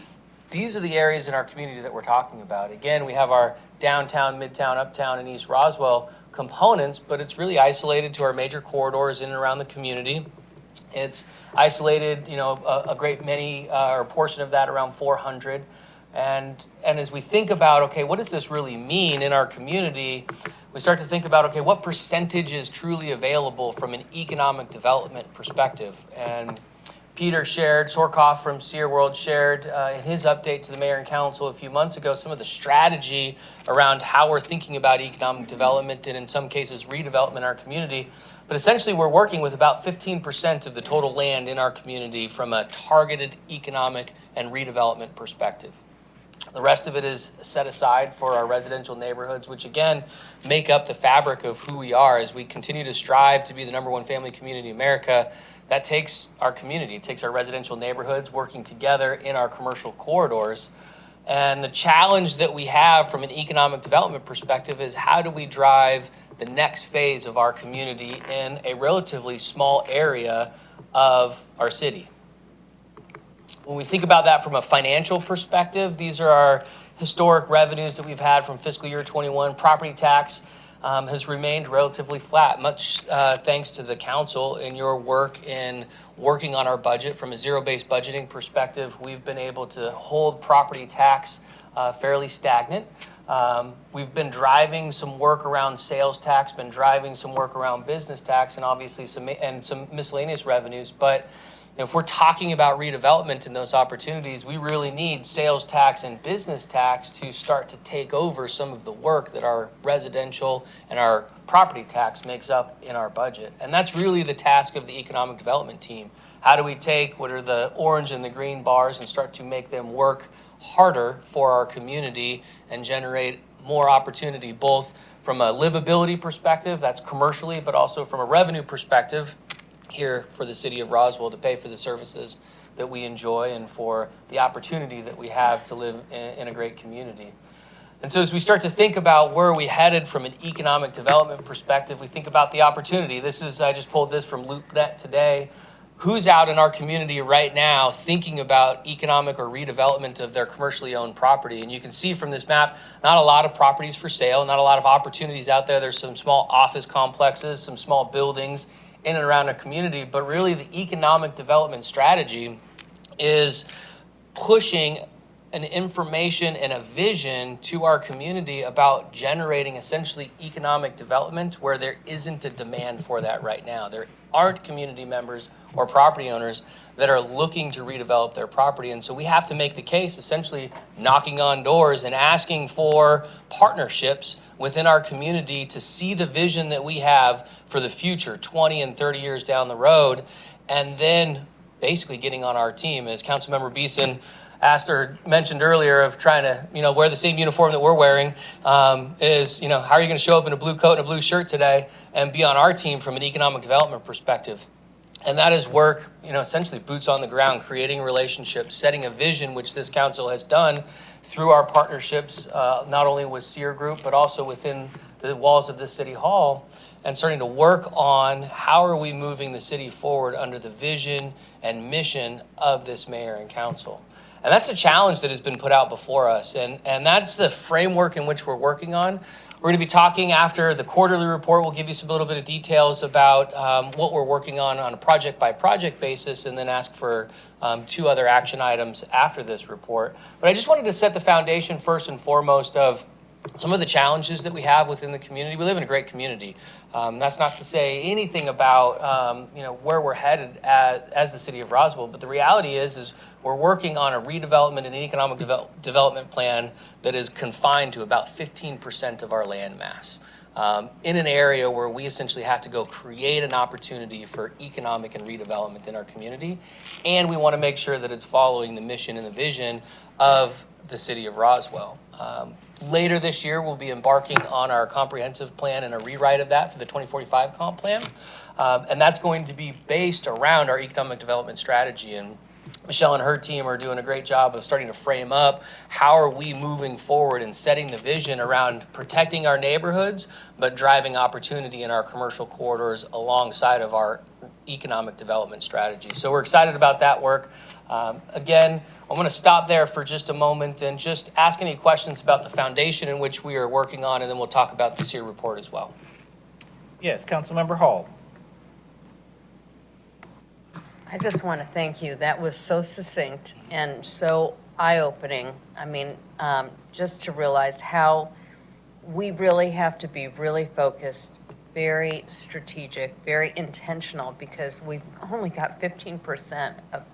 these are the areas in our community that we're talking about. Again, we have our downtown, midtown, uptown, and East Roswell components, but it's really isolated to our major corridors in and around the community. It's isolated, you know, a great many or a portion of that, around 400. And as we think about, okay, what does this really mean in our community? We start to think about, okay, what percentage is truly available from an economic development perspective? And Peter shared, Sorkoff from Sear World shared in his update to the mayor and council a few months ago, some of the strategy around how we're thinking about economic development and in some cases redevelopment in our community. But essentially we're working with about 15% of the total land in our community from a targeted economic and redevelopment perspective. The rest of it is set aside for our residential neighborhoods, which again, make up the fabric of who we are as we continue to strive to be the #1 family community in America. That takes our community, it takes our residential neighborhoods working together in our commercial corridors. And the challenge that we have from an economic development perspective is how do we drive the next phase of our community in a relatively small area of our city? When we think about that from a financial perspective, these are our historic revenues that we've had from fiscal year 21. Property tax has remained relatively flat, much thanks to the council and your work in working on our budget. From a zero-based budgeting perspective, we've been able to hold property tax fairly stagnant. We've been driving some work around sales tax, been driving some work around business tax, and obviously some miscellaneous revenues. But if we're talking about redevelopment and those opportunities, we really need sales tax and business tax to start to take over some of the work that our residential and our property tax makes up in our budget. And that's really the task of the economic development team. How do we take what are the orange and the green bars and start to make them work harder for our community and generate more opportunity, both from a livability perspective, that's commercially, but also from a revenue perspective, here for the city of Roswell to pay for the services that we enjoy and for the opportunity that we have to live in a great community. And so as we start to think about where are we headed from an economic development perspective, we think about the opportunity. I just pulled this from LoopNet today. Who's out in our community right now thinking about economic or redevelopment of their commercially owned property? And you can see from this map, not a lot of properties for sale, not a lot of opportunities out there. There's some small office complexes, some small buildings in and around a community, but really the economic development strategy is pushing an information and a vision to our community about generating essentially economic development where there isn't a demand for that right now. There aren't community members or property owners that are looking to redevelop their property. And so we have to make the case, essentially knocking on doors and asking for partnerships within our community to see the vision that we have for the future, 20 and 30 years down the road, and then basically getting on our team. As Councilmember Beeson asked or mentioned earlier of trying to, wear the same uniform that we're wearing, how are you going to show up in a blue coat and a blue shirt today and be on our team from an economic development perspective? And that is work, essentially boots on the ground, creating relationships, setting a vision, which this council has done through our partnerships, not only with Sear Group, but also within the walls of this city hall, and starting to work on how are we moving the city forward under the vision and mission of this mayor and council. And that's a challenge that has been put out before us. And that's the framework in which we're working on. We're going to be talking after the quarterly report. We'll give you some little bit of details about what we're working on a project by project basis, and then ask for 2 other action items after this report. But I just wanted to set the foundation first and foremost of some of the challenges that we have within the community. We live in a great community. That's not to say anything about where we're headed as the city of Roswell, but the reality is we're working on a redevelopment and economic development plan that is confined to about 15% of our land mass, in an area where we essentially have to go create an opportunity for economic and redevelopment in our community. And we want to make sure that it's following the mission and the vision of the city of Roswell. Later this year, we'll be embarking on our comprehensive plan and a rewrite of that for the 2045 comp plan. And that's going to be based around our economic development strategy. And Michelle and her team are doing a great job of starting to frame up how are we moving forward and setting the vision around protecting our neighborhoods, but driving opportunity in our commercial corridors alongside of our economic development strategy. So we're excited about that work. Again, I'm going to stop there for just a moment and just ask any questions about the foundation in which we are working on, and then we'll talk about the SEER report as well. Yes, Councilmember Hall. I just want to thank you. That was so succinct and so eye-opening. I mean, just to realize how we really have to be really focused, very strategic, very intentional, because we've only got 15% of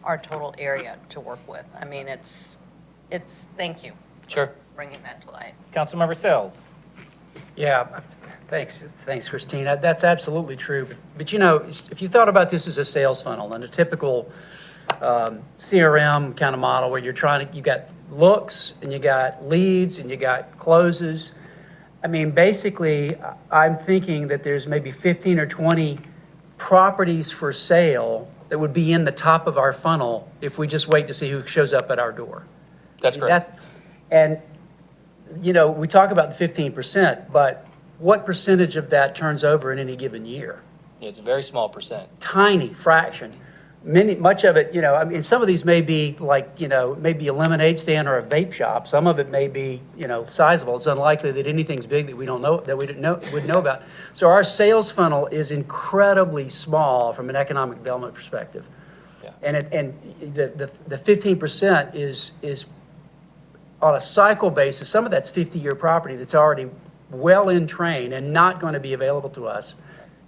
our total area to work with. I mean, it's, thank you. Sure. for bringing that to light. Councilmember Sells. Yeah, thanks, Christina. That's absolutely true. But you know, if you thought about this as a sales funnel and a typical CRM kind of model where you got looks and you got leads and you got closes. I mean, basically, I'm thinking that there's maybe 15 or 20 properties for sale that would be in the top of our funnel if we just wait to see who shows up at our door. That's correct. And, you know, we talk about the 15%, but what percentage of that turns over in any given year? It's a very small percent. Tiny fraction. Much of it, you know, I mean, some of these may be like, you know, maybe a lemonade stand or a vape shop. Some of it may be, you know, sizable. It's unlikely that anything's big that we don't know, that we would know about. So our sales funnel is incredibly small from an economic development perspective. Yeah. And the 15% is on a cycle basis. Some of that's 50-year property that's already well in train and not going to be available to us.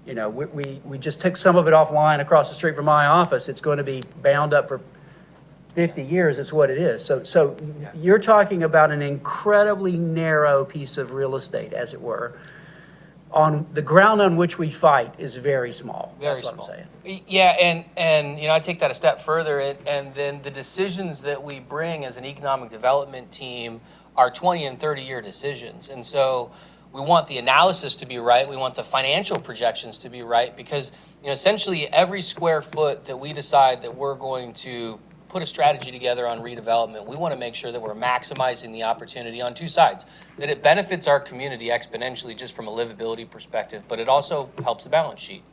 You know, we just took some of it offline across the street from my office. It's going to be bound up for 50 years. It's what it is. So you're talking about an incredibly narrow piece of real estate, as it were. On the ground on which we fight is very small. Very That's what small. I'm saying. Yeah, and you know, I take that a step further, and then the decisions that we bring as an economic development team are 20 and 30-year decisions. And so we want the analysis to be right. We want the financial projections to be right, because, you know, essentially every square foot that we decide that we're going to put a strategy together on redevelopment, we want to make sure that we're maximizing the opportunity on two sides, that it benefits our community exponentially just from a livability perspective, but it also helps the balance sheet.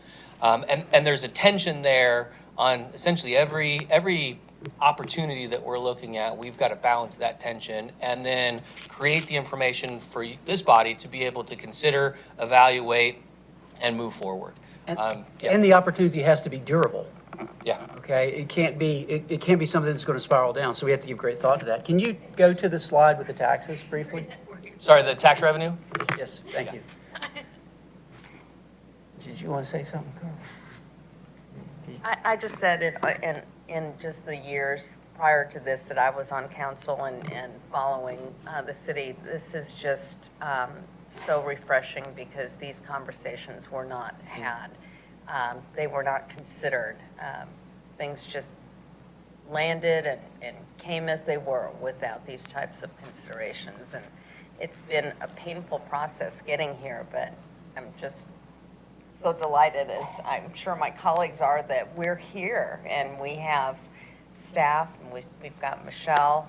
And there's a tension there on essentially every opportunity that we're looking at. We've got to balance that tension and then create the information for this body to be able to consider, evaluate, and move forward. And the opportunity has to be durable. Yeah. Okay, it can't be something that's going to spiral down. So we have to give great thought to that. Can you go to the slide with the taxes briefly? Sorry, the tax revenue? Yes, thank you. Did you want to say something, Carl? I just said in just the years prior to this that I was on council and following the city, this is just so refreshing because these conversations were not had. They were not considered. Things just landed and came as they were without these types of considerations. And it's been a painful process getting here, but I'm just so delighted, as I'm sure my colleagues are, that we're here and we have staff, and we've got Michelle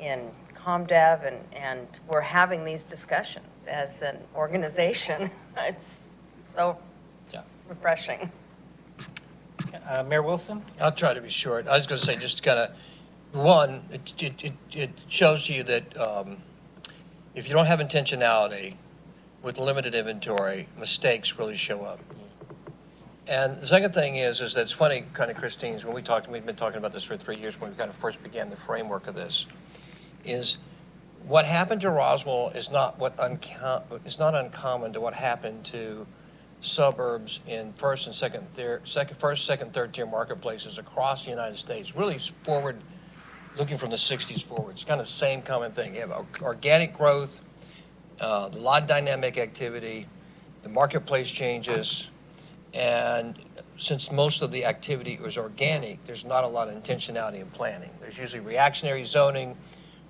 in ComDev, and we're having these discussions as an organization. It's so refreshing. Mayor Wilson? I'll try to be short. I was going to say, just kind of, one, it shows you that if you don't have intentionality with limited inventory, mistakes really show up. And the second thing is that it's funny, kind of, Christine, when we've been talking about this for 3 years when we kind of first began the framework of this, is what happened to Roswell is not uncommon to what happened to suburbs in first, second, third tier marketplaces across the United States, really forward, looking from the 60s forward. It's kind of the same common thing. You have organic growth, a lot of dynamic activity, the marketplace changes, and since most of the activity was organic, there's not a lot of intentionality in planning. There's usually reactionary zoning,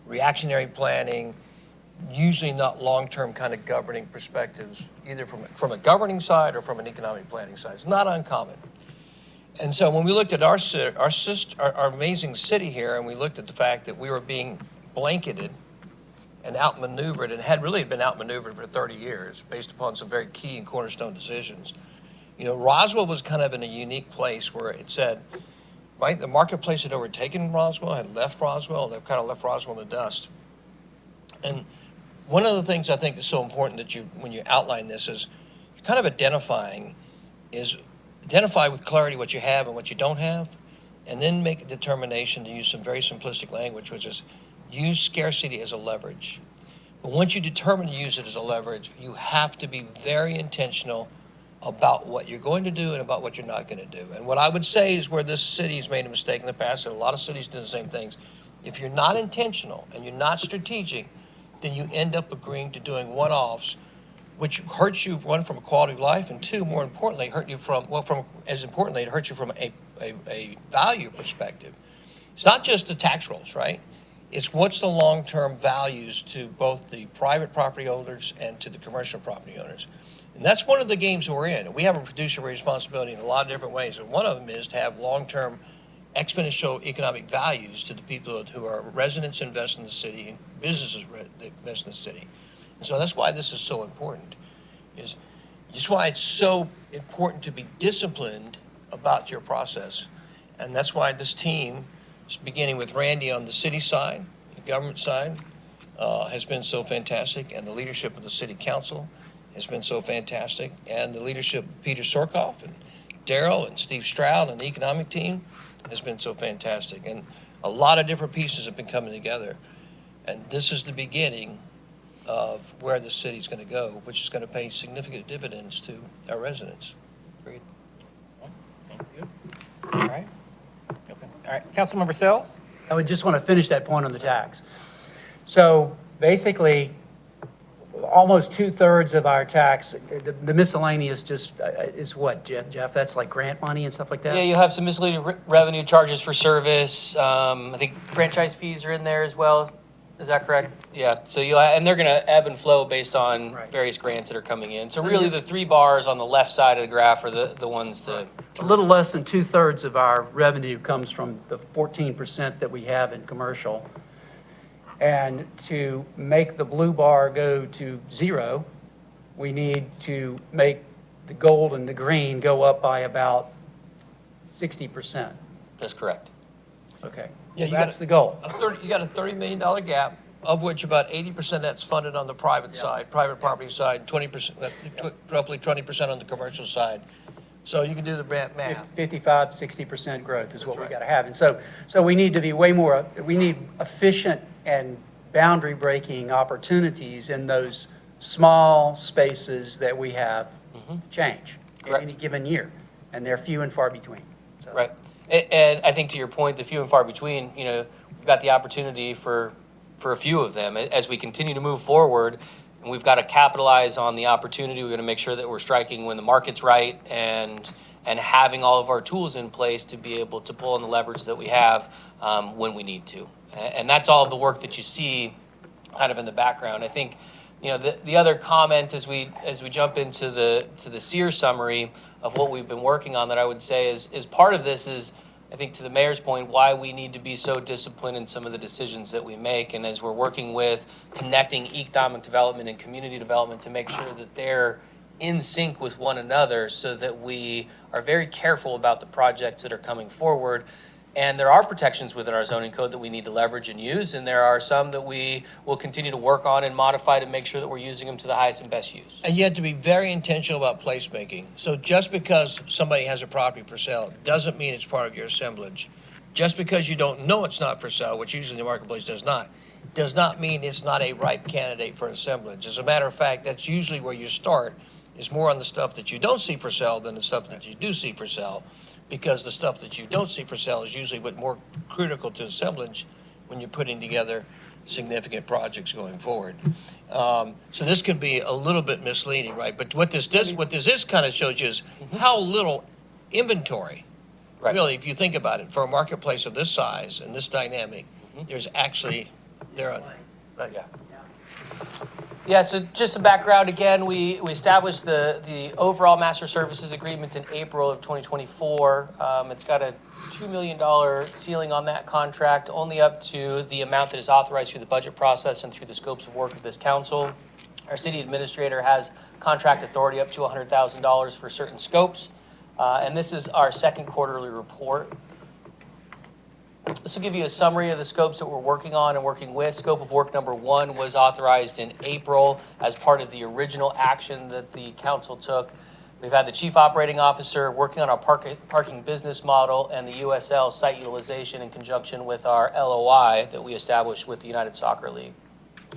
reactionary planning, usually not long-term kind of governing perspectives, either from a governing side or from an economic planning side. It's not uncommon. And so when we looked at our amazing city here, and we looked at the fact that we were being blanketed and outmaneuvered, and had really been outmaneuvered for 30 years based upon some very key and cornerstone decisions. You know, Roswell was kind of in a unique place where it said, right, the marketplace had overtaken Roswell, had left Roswell, and they've kind of left Roswell in the dust. And one of the things I think is so important that when you outline this is kind of identify with clarity what you have and what you don't have, and then make a determination to use some very simplistic language, which is use scarcity as a leverage. But once you determine to use it as a leverage, you have to be very intentional about what you're going to do and about what you're not going to do. And what I would say is where this city has made a mistake in the past, and a lot of cities do the same things, if you're not intentional and you're not strategic, then you end up agreeing to doing one-offs, which hurts you, one, from a quality of life, and two, more importantly, it hurts you from a value perspective. It's not just the tax rolls, right? It's what's the long-term values to both the private property owners and to the commercial property owners. And that's one of the games we're in. We have a fiduciary responsibility in a lot of different ways, and one of them is to have long-term exponential economic values to the people who are residents invest in the city and businesses invest in the city. And so that's why this is so important. Is just why it's so important to be disciplined about your process. And that's why this team, beginning with Randy on the city side, the government side, has been so fantastic, and the leadership of the city council has been so fantastic, and the leadership of Peter Sorkoff and Daryl and Steve Stroud and the economic team has been so fantastic. And a lot of different pieces have been coming together. And this is the beginning of where the city's going to go, which is going to pay significant dividends to our residents. Agreed. Thank you. All right. Okay. All right. Councilmember Sells? I would just want to finish that point on the tax. So basically, almost 2/3 of our tax, the miscellaneous just is what, Jeff? That's like grant money and stuff like that? Yeah, you have some miscellaneous revenue charges for service. I think franchise fees are in there as well. Is that correct? Yeah, so and they're gonna ebb and flow based on various grants that are coming in. So really, the 3 bars on the left side of the graph are the ones to. A little less than 2/3 of our revenue comes from the 14% that we have in commercial. And to make the blue bar go to 0, we need to make the gold and the green go up by about 60%. That's correct. Okay, Yeah, that's the goal. You got a $30 million gap, of which about 80% of that's funded on the private side, private property side, 20%, roughly 20% on the commercial side. So you can do the math. 55, 60% growth is what we got to have. And so we need to be we need efficient and boundary breaking opportunities in those small spaces that we have to change in any given year. And they're few and far between. So. Right. And I think to your point, the few and far between, we've got the opportunity for a few of them as we continue to move forward. And we've got to capitalize on the opportunity. We're going to make sure that we're striking when the market's right and having all of our tools in place to be able to pull on the leverage that we have when we need to. And that's all of the work that you see kind of in the background. I think, the other comment as we jump into the SEER summary of what we've been working on that I would say is part of this is, I think to the mayor's point, why we need to be so disciplined in some of the decisions that we make. And as we're working with connecting economic development and community development to make sure that they're in sync with one another so that we are very careful about the projects that are coming forward. And there are protections within our zoning code that we need to leverage and use, and there are some that we will continue to work on and modify to make sure that we're using them to the highest and best use. And you have to be very intentional about placemaking. So just because somebody has a property for sale doesn't mean it's part of your assemblage. Just because you don't know it's not for sale, which usually the marketplace does not mean it's not a ripe candidate for assemblage. As a matter of fact, that's usually where you start, is more on the stuff that you don't see for sale than the stuff that you do see for sale. Because the stuff that you don't see for sale is usually what more critical to assemblage when you're putting together significant projects going forward. So this can be a little bit misleading, right? But what this kind of shows you is how little inventory, really, if you think about it, for a marketplace of this size and this dynamic, there's actually, Yeah, so just some background again, we established the overall master services agreement in April of 2024. It's got a $2 million ceiling on that contract, only up to the amount that is authorized through the budget process and through the scopes of work of this council. Our city administrator has contract authority up to $100,000 for certain scopes. And this is our second quarterly report. This will give you a summary of the scopes that we're working on and working with. Scope of work number 1 was authorized in April as part of the original action that the council took. We've had the chief operating officer working on our parking business model and the USL site utilization in conjunction with our LOI that we established with the United Soccer League.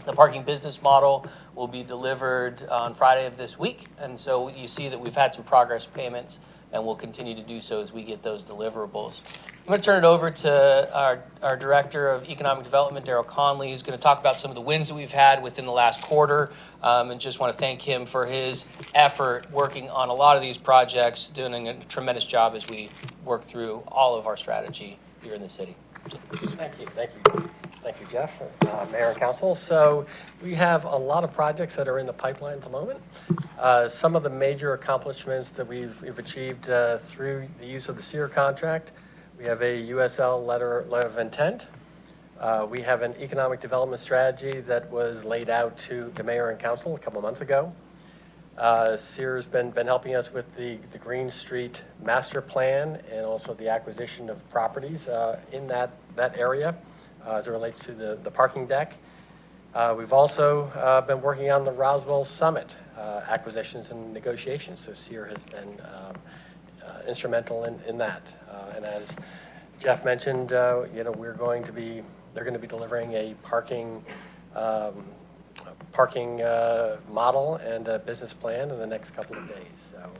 The parking business model will be delivered on Friday of this week. And so you see that we've had some progress payments, and we'll continue to do so as we get those deliverables. I'm going to turn it over to our Director of Economic Development, Daryl Conley, who's going to talk about some of the wins that we've had within the last quarter, and just want to thank him for his effort working on a lot of these projects, doing a tremendous job as we work through all of our strategy here in the city. Thank you, Jeff, Mayor and Council. So we have a lot of projects that are in the pipeline at the moment. Some of the major accomplishments that we've achieved through the use of the SEER contract. We have a USL letter of intent. We have an economic development strategy that was laid out to the mayor and council a couple months ago. SEER's been helping us with the Green Street master plan and also the acquisition of properties in that area as it relates to the parking deck. We've also been working on the Roswell Summit acquisitions and negotiations. So SEER has been instrumental in that. And as Jeff mentioned, they're going to be delivering a parking model and a business plan in the next couple of days. So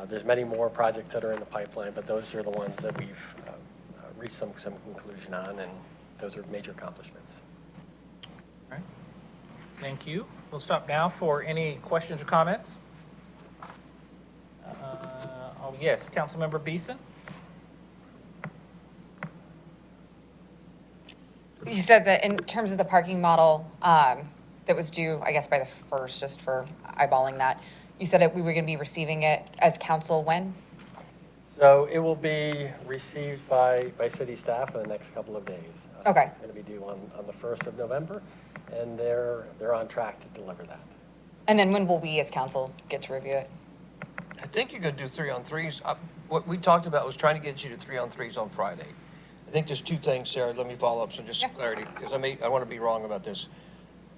there's many more projects that are in the pipeline, but those are the ones that we've reached some conclusion on, and those are major accomplishments. All right. Thank you. We'll stop now for any questions or comments. Yes, Councilmember Beeson. You said that in terms of the parking model that was due, I guess, by the 1st, just for eyeballing that, you said that we were going to be receiving it as council when? So it will be received by city staff in the next couple of days. Okay. It's going to be due on the 1st of November, and they're on track to deliver that. And then when will we as council get to review it? I think you're going to do 3-on-3s. What we talked about was trying to get you to 3-on-3s on Friday. I think there's two things, Sarah. Let me follow up, so just some clarity, because I want to be wrong about this.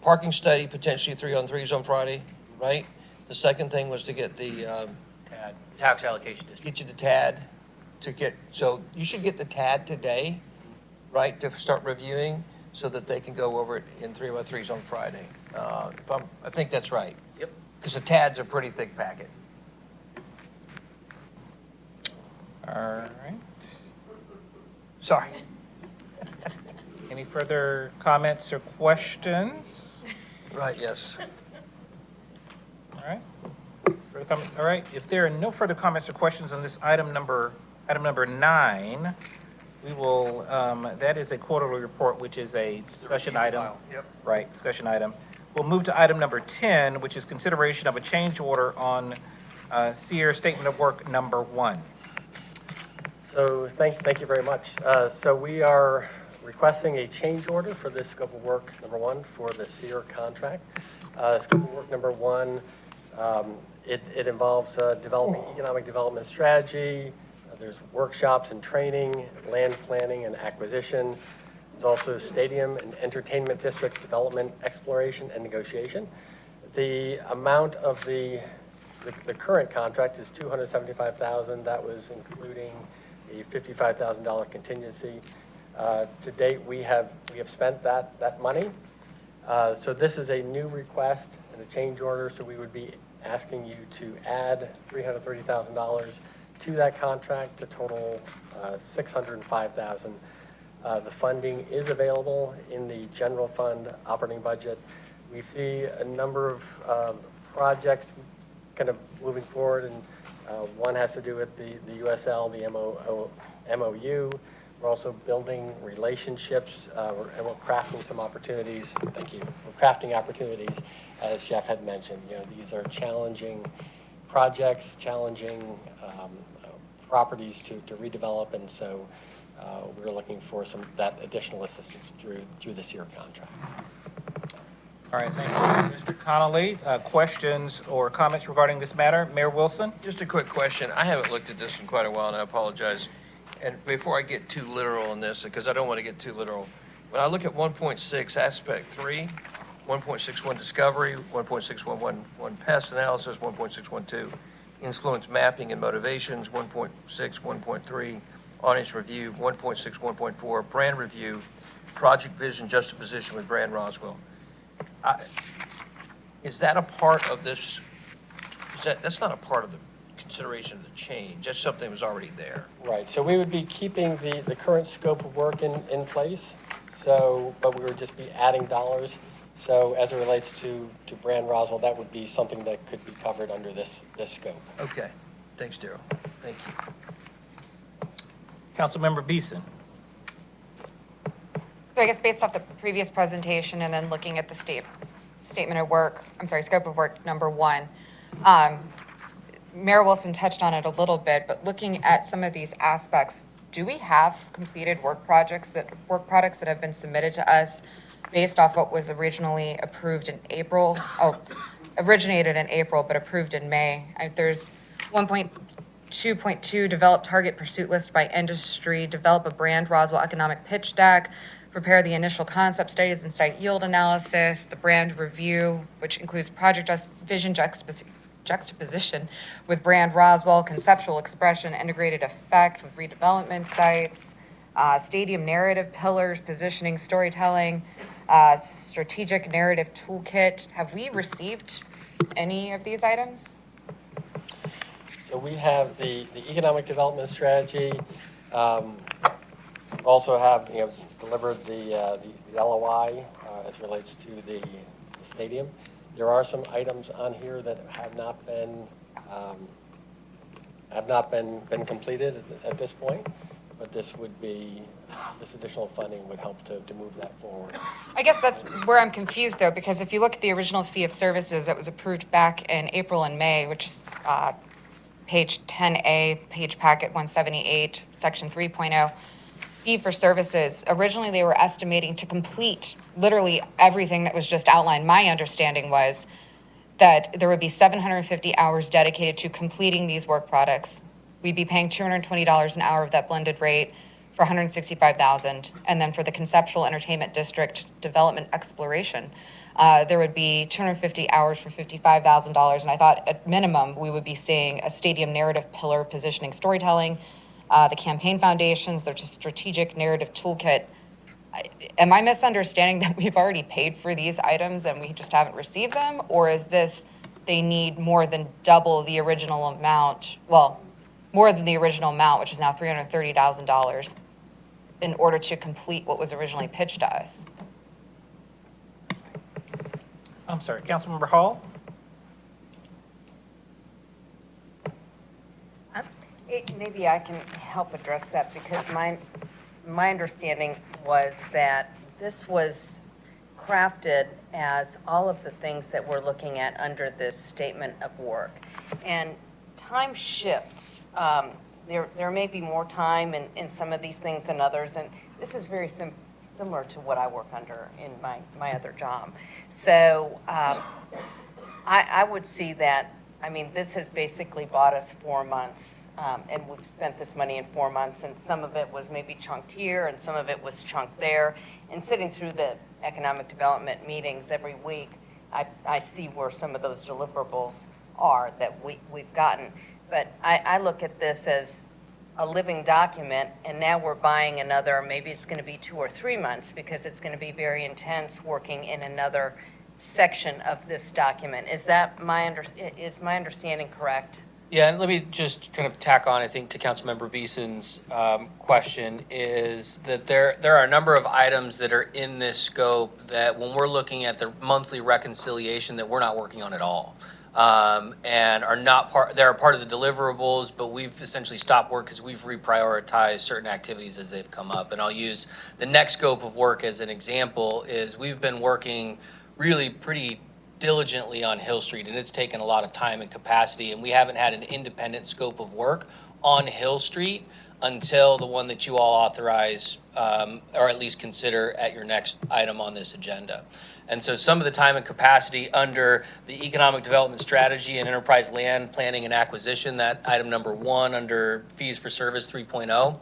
Parking study, potentially 3-on-3s on Friday, right? The second thing was to get the TAD, tax allocation district. get you the TAD so you should get the TAD today, right, to start reviewing so that they can go over it in 3-by-3s on Friday. I think that's right. Yep. Because the TAD's a pretty thick packet. All right. Sorry. Any further comments or questions? Right, yes. All right. Further comment? All right. If there are no further comments or questions on this item number 9, we will, that is a quarterly report, which is a discussion item. Yep. Right, discussion item. We'll move to item number 10, which is consideration of a change order on SEER Statement of Work number 1. So thank you very much. So we are requesting a change order for this scope of work number 1 for the SEER contract. Scope of work number 1, it involves developing economic development strategy. There's workshops and training, land planning and acquisition. There's also stadium and entertainment district development, exploration and negotiation. The amount of the current contract is $275,000. That was including a $55,000 contingency. To date, we have spent that money. So this is a new request and a change order. So we would be asking you to add $330,000 to that contract to total $605,000. The funding is available in the general fund operating budget. We see a number of projects kind of moving forward, and one has to do with the USL, the MOU. We're also building relationships, and we're crafting some opportunities. Thank you. We're crafting opportunities, as Jeff had mentioned. These are challenging projects, challenging properties to redevelop, and so we're looking for that additional assistance through this year contract. All right, thank you, Mr. Connolly. Questions or comments regarding this matter? Mayor Wilson? Just a quick question. I haven't looked at this in quite a while, and I apologize. And before I get too literal on this, because I don't want to get too literal, when I look at 1.6 aspect 3, 1.61 discovery, 1.611 pest analysis, 1.612 influence mapping and motivations, 1.6, 1.3 audience review, 1.6, 1.4 brand review, project vision juxtaposition with brand Roswell. is that a part of this? That's not a part of the consideration of the change. That's something that was already there. Right, so we would be keeping the current scope of work in place, so, but we would just be adding dollars. So as it relates to Brand Roswell, that would be something that could be covered under this scope. Okay. Thanks, Daryl. Thank you. Councilmember Beeson. So I guess based off the previous presentation and then looking at the statement of work, scope of work number 1, Mayor Wilson touched on it a little bit, but looking at some of these aspects, do we have completed work products that have been submitted to us based off what was originally approved in April? Originated in April, but approved in May. There's 1.2.2, develop target pursuit list by industry, develop a Brand Roswell economic pitch deck, prepare the initial concept studies and site yield analysis, the brand review, which includes project vision juxtaposition with Brand Roswell, conceptual expression, integrated effect with redevelopment sites, stadium narrative pillars, positioning, storytelling, strategic narrative toolkit. Have we received any of these items? So we have the economic development strategy, also have, delivered the LOI as it relates to the stadium. There are some items on here that have not been completed at this point, but this additional funding would help to move that forward. I guess that's where I'm confused though, because if you look at the original fee of services that was approved back in April and May, which is page 10A, page packet 178, section 3.0, fee for services, originally they were estimating to complete literally everything that was just outlined. My understanding was that there would be 750 hours dedicated to completing these work products. We'd be paying $220 an hour of that blended rate for $165,000. And then for the conceptual entertainment district development exploration, there would be 250 hours for $55,000. And I thought at minimum, we would be seeing a stadium narrative pillar positioning storytelling, the campaign foundations, their strategic narrative toolkit. Am I misunderstanding that we've already paid for these items and we just haven't received them? Or is this, they need more than double the original amount, well, more than the original amount, which is now $330,000, in order to complete what was originally pitched to us? I'm sorry, Councilmember Hall? Maybe I can help address that, because my understanding was that this was crafted as all of the things that we're looking at under this statement of work. And time shifts. There may be more time in some of these things than others, and this is very similar to what I work under in my other job. So I would see that, I mean, this has basically bought us 4 months, and we've spent this money in 4 months, and some of it was maybe chunked here, and some of it was chunked there. And sitting through the economic development meetings every week, I see where some of those deliverables are that we've gotten. But I look at this as a living document, and now we're buying another, maybe it's going to be 2 or 3 months, because it's going to be very intense working in another section of this document. Is my understanding correct? Yeah, and let me just kind of tack on, I think, to Councilmember Beeson's question, is that there are a number of items that are in this scope that when we're looking at the monthly reconciliation that we're not working on at all. And are not they're a part of the deliverables, but we've essentially stopped work because we've reprioritized certain activities as they've come up. And I'll use the next scope of work as an example. Is we've been working really pretty diligently on Hill Street, and it's taken a lot of time and capacity, and we haven't had an independent scope of work on Hill Street until the one that you all authorize, or at least consider at your next item on this agenda. And so some of the time and capacity under the economic development strategy and enterprise land planning and acquisition, that item number 1 under fees for service 3.0,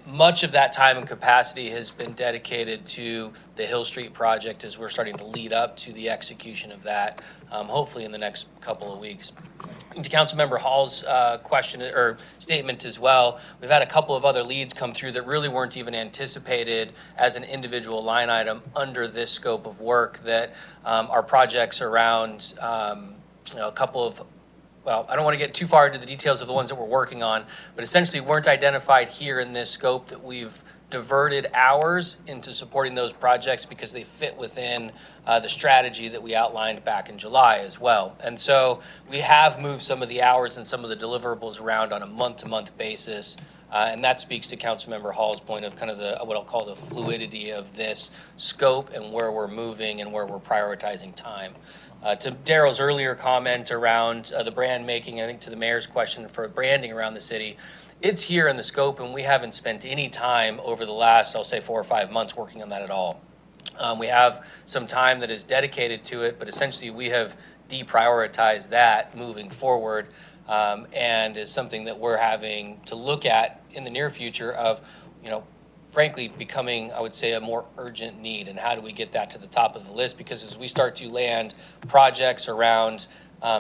much of that time and capacity has been dedicated to the Hill Street project as we're starting to lead up to the execution of that, hopefully in the next couple of weeks. to Councilmember Hall's question or statement as well, we've had a couple of other leads come through that really weren't even anticipated as an individual line item under this scope of work that are projects around a couple of, well, I don't want to get too far into the details of the ones that we're working on, but essentially weren't identified here in this scope that we've diverted hours into supporting those projects because they fit within the strategy that we outlined back in July as well. And so we have moved some of the hours and some of the deliverables around on a month-to-month basis. And that speaks to Councilmember Hall's point of kind of the, what I'll call the fluidity of this scope and where we're moving and where we're prioritizing time. To Daryl's earlier comment around the brand making, I think to the mayor's question for branding around the city, it's here in the scope, and we haven't spent any time over the last, I'll say, 4 or 5 months working on that at all. We have some time that is dedicated to it, but essentially we have deprioritized that moving forward, and is something that we're having to look at in the near future of, frankly, becoming, I would say, a more urgent need, and how do we get that to the top of the list? Because as we start to land projects around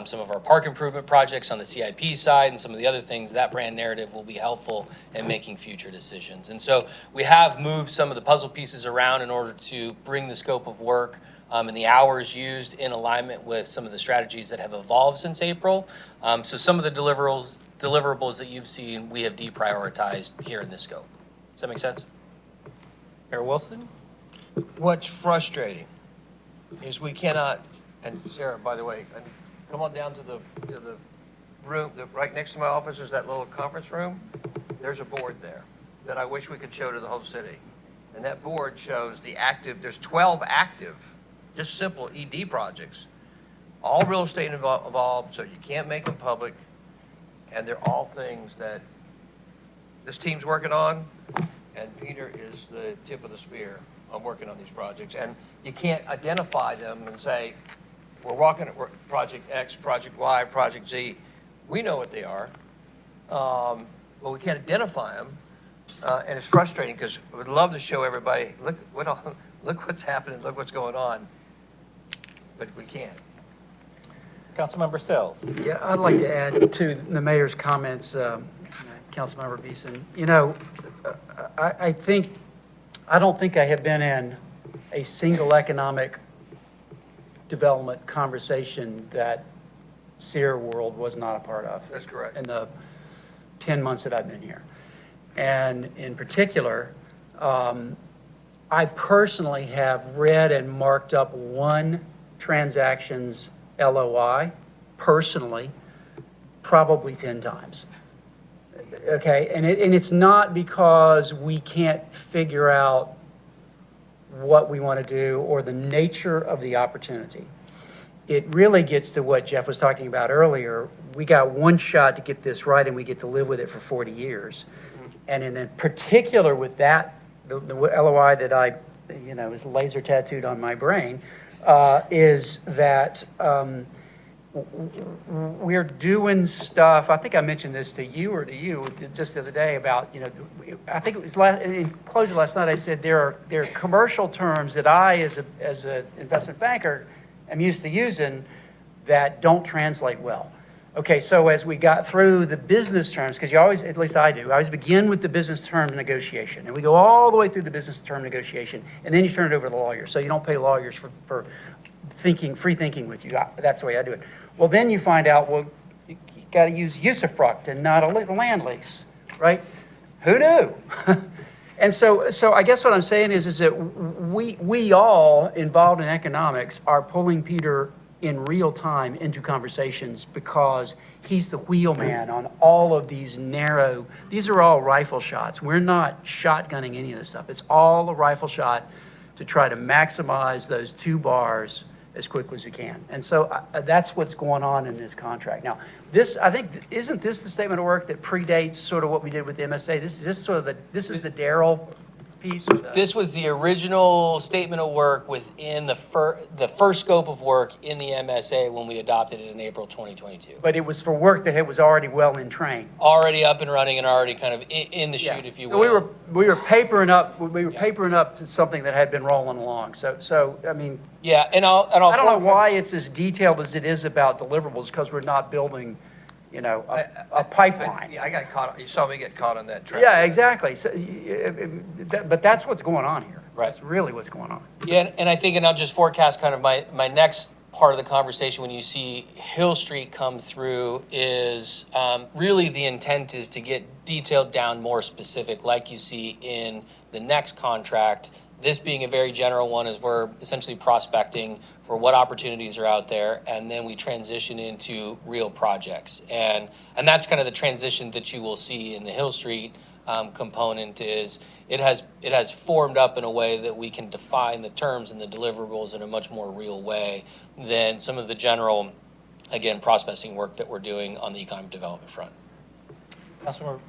some of our park improvement projects on the CIP side and some of the other things, that brand narrative will be helpful in making future decisions. And so we have moved some of the puzzle pieces around in order to bring the scope of work and the hours used in alignment with some of the strategies that have evolved since April. So some of the deliverables that you've seen, we have deprioritized here in this scope. Does that make sense? Mayor Wilson? What's frustrating is we cannot, and Sarah, by the way, and come on down to the room, right next to my office is that little conference room. There's a board there that I wish we could show to the whole city. And that board shows the active, there's 12 active, just simple ED projects, all real estate involved, so you can't make them public. And they're all things that this team's working on, and Peter is the tip of the spear on working on these projects. And you can't identify them and say, we're Project X, Project Y, Project Z. We know what they are, but we can't identify them. And it's frustrating because I would love to show everybody, look what's happening, look what's going on, but we can't. Councilmember Sells? Yeah, I'd like to add to the mayor's comments, Councilmember Beeson. I don't think I have been in a single economic development conversation that Sierra World was not a part of. That's correct. In the 10 months that I've been here. And in particular, I personally have read and marked up one transaction's LOI, personally, probably 10 times. Okay, and it's not because we can't figure out what we want to do or the nature of the opportunity. It really gets to what Jeff was talking about earlier. We got one shot to get this right, and we get to live with it for 40 years. And in particular with that, the LOI that I, is laser tattooed on my brain, is that we're doing stuff. I think I mentioned this to you or to you just the other day about, I think it was in closure last night. I said there are commercial terms that I, as an investment banker, am used to using that don't translate well. Okay, so as we got through the business terms, because you always, at least I do, I always begin with the business term negotiation, and we go all the way through the business term negotiation, and then you turn it over to the lawyers. So you don't pay lawyers for free thinking with you. That's the way I do it. Well, then you find out, you got to use usufruct and not a land lease, right? Who knew? And so I guess what I'm saying is that we all involved in economics are pulling Peter in real time into conversations because he's the wheelman on all of these these are all rifle shots. We're not shotgunning any of this stuff. It's all a rifle shot to try to maximize those 2 bars as quickly as we can. And so that's what's going on in this contract. Now, I think, isn't this the statement of work that predates sort of what we did with the MSA? This is the Darrell piece? This was the original statement of work within the first scope of work in the MSA when we adopted it in April 2022. But it was for work that it was already well in train. Already up and running and already kind of in the chute, if you will. So we were papering up to something that had been rolling along. So I mean. Yeah, and I don't know why it's as detailed as it is about deliverables, because we're not building you know, a pipeline. Yeah, I got caught, you saw me get caught on that trap. Yeah, exactly. So, but that's what's going on here. Right. That's really what's going on. Yeah, and I think, and I'll just forecast kind of my next part of the conversation when you see Hill Street come through is really the intent is to get detailed down more specific, like you see in the next contract. This being a very general one is we're essentially prospecting for what opportunities are out there, and then we transition into real projects. And that's kind of the transition that you will see in the Hill Street component is it has formed up in a way that we can define the terms and the deliverables in a much more real way than some of the general, again, prospecting work that we're doing on the economic development front. Councilmember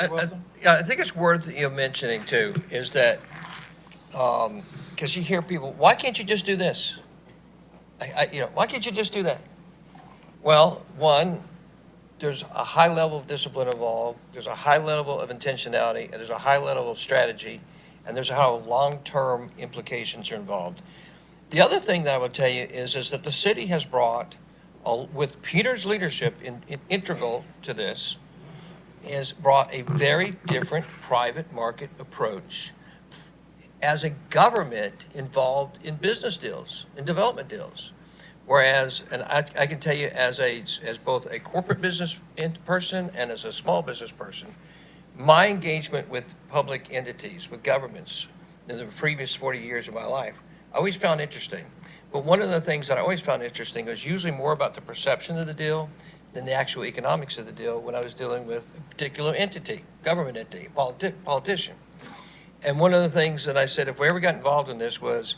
Wilson? Yeah, I think it's worth mentioning too, is that, because you hear people, why can't you just do this? Why can't you just do that? Well, one, there's a high level of discipline involved, there's a high level of intentionality, and there's a high level of strategy, and there's how long-term implications are involved. The other thing that I would tell you is that the city has brought, with Peter's leadership integral to this, is brought a very different private market approach as a government involved in business deals, in development deals. Whereas, and I can tell you as both a corporate business person and as a small business person, my engagement with public entities, with governments, in the previous 40 years of my life, I always found interesting. But one of the things that I always found interesting was usually more about the perception of the deal than the actual economics of the deal when I was dealing with a particular entity, government entity, politician. And one of the things that I said, if we ever got involved in this, was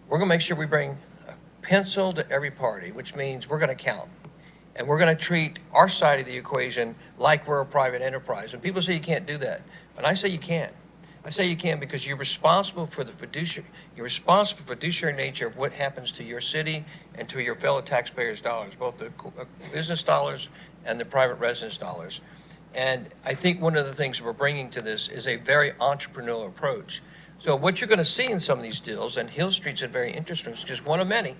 we're going to make sure we bring a pencil to every party, which means we're going to count. And we're going to treat our side of the equation like we're a private enterprise. And people say you can't do that. But I say you can. I say you can because you're responsible for the fiduciary nature of what happens to your city and to your fellow taxpayers' dollars, both the business dollars and the private residence dollars. And I think one of the things we're bringing to this is a very entrepreneurial approach. So what you're going to see in some of these deals, and Hill Street's a very interesting, it's just one of many,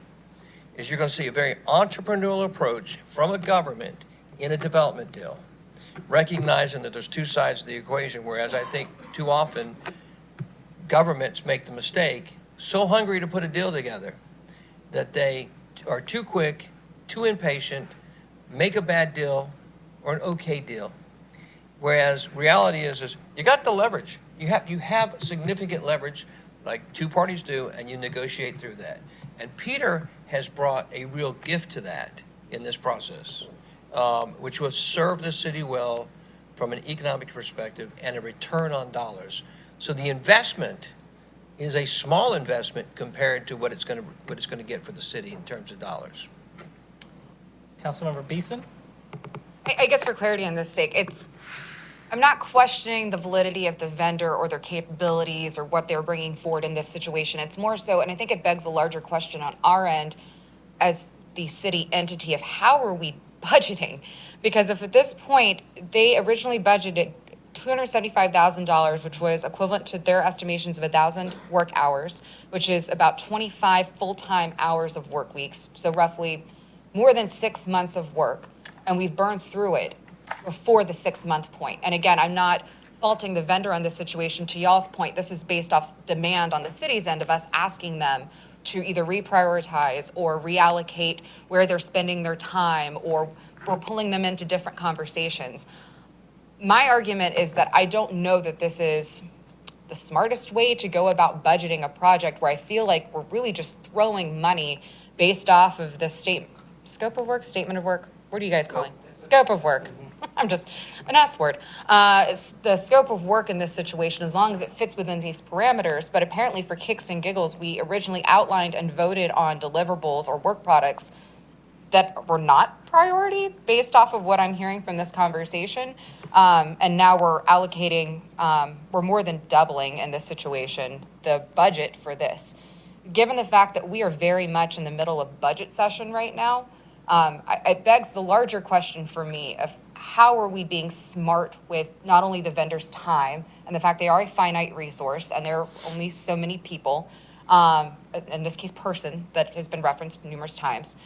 is you're going to see a very entrepreneurial approach from a government in a development deal, recognizing that there's two sides of the equation, whereas I think too often governments make the mistake, so hungry to put a deal together, that they are too quick, too impatient, make a bad deal or an okay deal. Whereas reality is you got the leverage. You have significant leverage, like two parties do, and you negotiate through that. And Peter has brought a real gift to that in this process, which will serve the city well from an economic perspective and a return on dollars. So the investment is a small investment compared to what it's going to get for the city in terms of dollars. Councilmember Beeson? I guess for clarity on this sake, I'm not questioning the validity of the vendor or their capabilities or what they're bringing forward in this situation. It's more so, and I think it begs a larger question on our end as the city entity of how are we budgeting? Because if at this point, they originally budgeted $275,000, which was equivalent to their estimations of 1,000 work hours, which is about 25 full-time hours of work weeks, so roughly more than 6 months of work, and we've burned through it before the 6-month point. And again, I'm not faulting the vendor on this situation. To y'all's point, this is based off demand on the city's end of us asking them to either reprioritize or reallocate where they're spending their time, or we're pulling them into different conversations. My argument is that I don't know that this is the smartest way to go about budgeting a project where I feel like we're really just throwing money based off of the scope of work, statement of work. What are you guys calling? Scope of work. I'm just an S word. The scope of work in this situation, as long as it fits within these parameters, but apparently for kicks and giggles, we originally outlined and voted on deliverables or work products that were not priority based off of what I'm hearing from this conversation. And now we're allocating, we're more than doubling in this situation, the budget for this. Given the fact that we are very much in the middle of budget session right now, it begs the larger question for me of how are we being smart with not only the vendor's time and the fact they are a finite resource and there are only so many people, in this case person that has been referenced numerous times,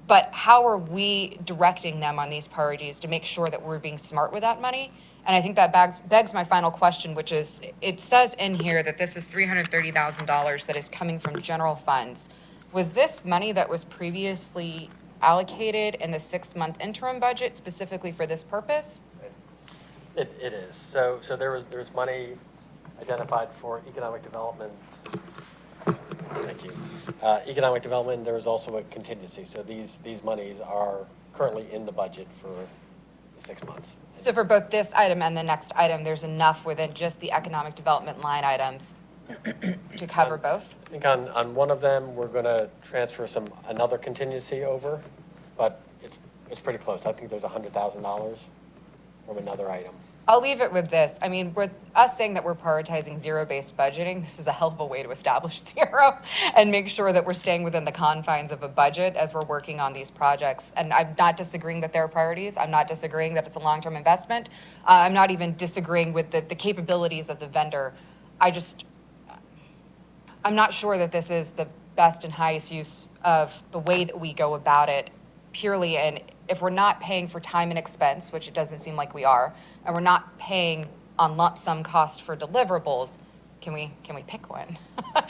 But how are we directing them on these priorities to make sure that we're being smart with that money? And I think that begs my final question, which is, it says in here that this is $330,000 that is coming from general funds. Was this money that was previously allocated in the 6-month interim budget specifically for this purpose? It is. So there's money identified for economic development. Thank you. Economic development, there is also a contingency. So these monies are currently in the budget for the 6 months. So for both this item and the next item, there's enough within just the economic development line items to cover both? I think on one of them, we're going to transfer another contingency over, but it's pretty close. I think there's $100,000 from another item. I'll leave it with this. I mean, with us saying that we're prioritizing zero-based budgeting, this is a hell of a way to establish zero and make sure that we're staying within the confines of a budget as we're working on these projects. And I'm not disagreeing that they're priorities. I'm not disagreeing that it's a long-term investment. I'm not even disagreeing with the capabilities of the vendor. I'm not sure that this is the best and highest use of the way that we go about it purely. And if we're not paying for time and expense, which it doesn't seem like we are, and we're not paying on lump sum cost for deliverables, can we pick one?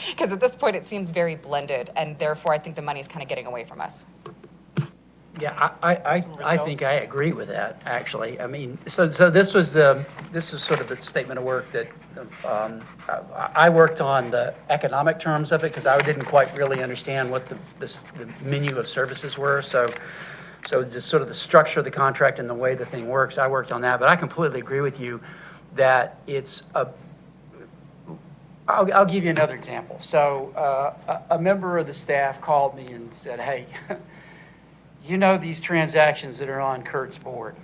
Because at this point, it seems very blended, and therefore, I think the money's kind of getting away from us. Yeah, I think I agree with that, actually. I mean, so this is sort of the statement of work that I worked on the economic terms of it because I didn't quite really understand what the menu of services were. So just sort of the structure of the contract and the way the thing works, I worked on that. But I completely agree with you that I'll give you another example. So a member of the staff called me and said, hey, you know these transactions that are on Kurt's board.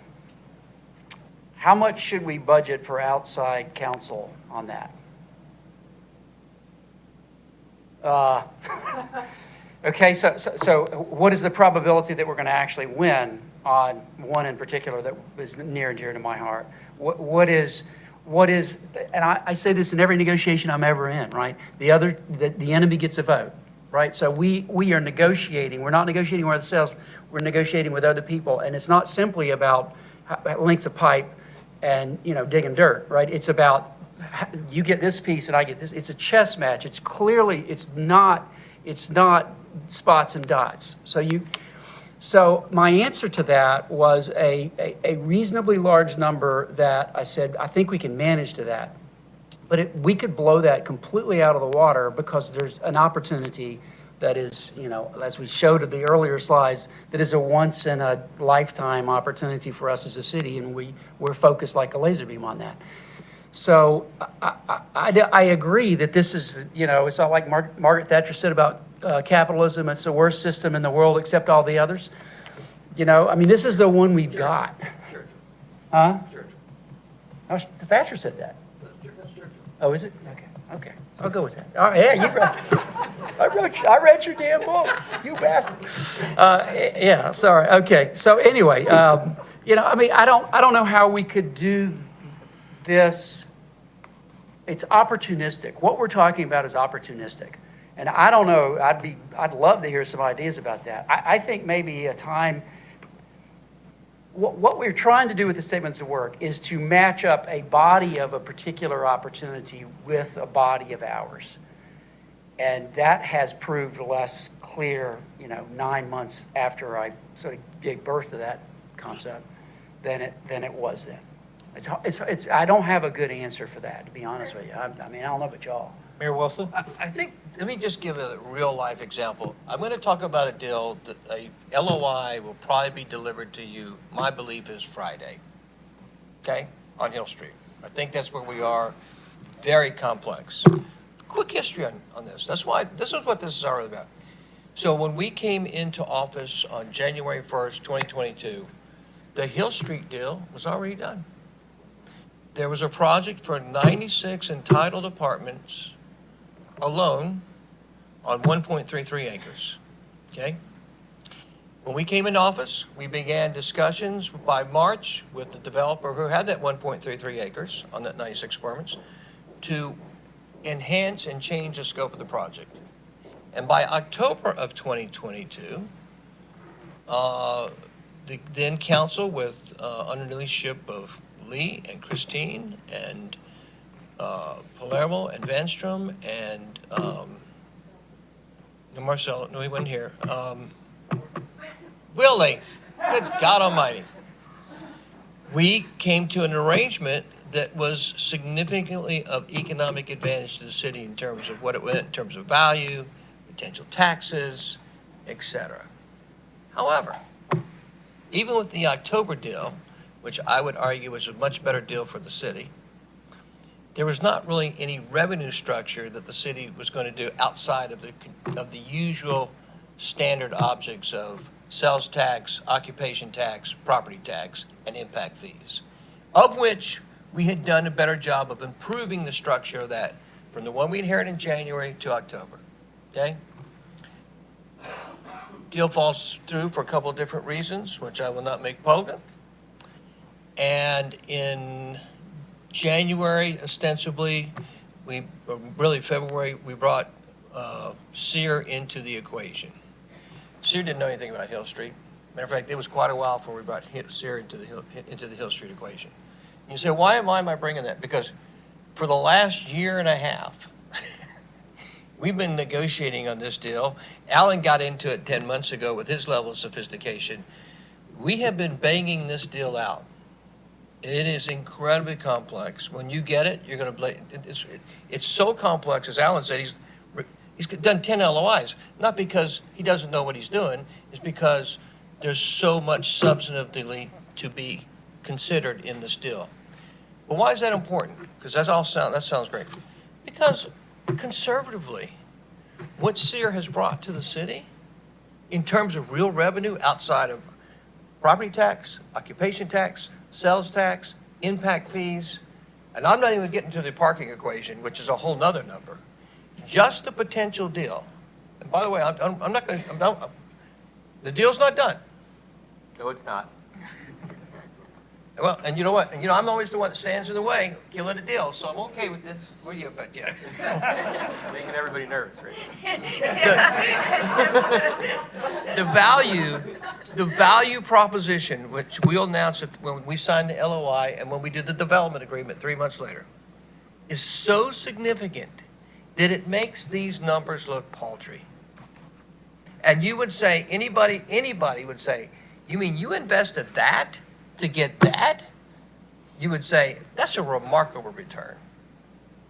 How much should we budget for outside counsel on that? Okay, so what is the probability that we're going to actually win on one in particular that was near and dear to my heart? What is, and I say this in every negotiation I'm ever in, right? The enemy gets a vote, right? So we are negotiating. We're not negotiating with ourselves. We're negotiating with other people, and it's not simply about lengths of pipe and digging dirt, right? It's about you get this piece and I get this. It's a chess match. It's clearly it's not spots and dots. So my answer to that was a reasonably large number that I said I think we can manage to that, but we could blow that completely out of the water because there's an opportunity that is, as we showed in the earlier slides, that is a once in a lifetime opportunity for us as a city, and we're focused like a laser beam on that. So I agree that this is, it's not like Margaret Thatcher said about capitalism. It's the worst system in the world except all the others. This is the one we've got. Huh? Oh, Thatcher said that. Oh, is it? Okay. I'll go with that. All right, yeah, you read. I read your damn book, you bastard. Yeah, sorry. Okay. So anyway, I don't know how we could do this. It's opportunistic. What we're talking about is opportunistic. And I don't know, I'd love to hear some ideas about that. I think maybe a time, what we're trying to do with the statements of work is to match up a body of a particular opportunity with a body of hours. And that has proved less clear, 9 months after I sort of gave birth to that concept than it was then. I don't have a good answer for that, to be honest with you. I don't know about y'all. Mayor Wilson? I think, let me just give a real-life example. I'm going to talk about a deal that a LOI will probably be delivered to you, my belief is Friday, okay, on Hill Street. I think that's where we are. Very complex. Quick history on this. This is what this is all about. So when we came into office on January 1st, 2022, the Hill Street deal was already done. There was a project for 96 entitled apartments alone on 1.33 acres, okay? When we came into office, we began discussions by March with the developer who had that 1.33 acres on that 96 apartments to enhance and change the scope of the project. And by October of 2022, the then council with, under the leadership of Lee and Christine and Palermo and Vanstrom and no, Marcel, no, he wasn't here. Willie, good God Almighty. We came to an arrangement that was significantly of economic advantage to the city in terms of what it meant, in terms of value, potential taxes, etc. However, even with the October deal, which I would argue was a much better deal for the city, there was not really any revenue structure that the city was going to do outside of the usual standard objects of sales tax, occupation tax, property tax, and impact fees, of which we had done a better job of improving the structure of that from the one we inherited in January to October, okay? Deal falls through for a couple of different reasons, which I will not make public. And in January, ostensibly, really February, we brought SEER into the equation. SEER didn't know anything about Hill Street. Matter of fact, it was quite a while before we brought SEER into the Hill Street equation. You say, why am I bringing that? Because for the last year and a half, we've been negotiating on this deal. Alan got into it 10 months ago with his level of sophistication. We have been banging this deal out. It is incredibly complex. When you get it, you're going to blame. It's so complex, as Alan said, he's done 10 LOIs, not because he doesn't know what he's doing, it's because there's so much substantively to be considered in this deal. But why is that important? Because that sounds great. Because conservatively, what SEER has brought to the city in terms of real revenue outside of property tax, occupation tax, sales tax, impact fees, and I'm not even getting to the parking equation, which is a whole nother number. Just the potential deal. And by the way, I'm not going to, the deal's not done. No, it's not. Well, and you know what? And I'm always the one that stands in the way, killing the deal, so I'm okay with this. What are you about, yeah? Making everybody nervous, right? The value proposition, which we'll announce when we signed the LOI and when we did the development agreement 3 months later, is so significant that it makes these numbers look paltry. And you would say, anybody would say, you mean you invested that to get that? You would say, that's a remarkable return.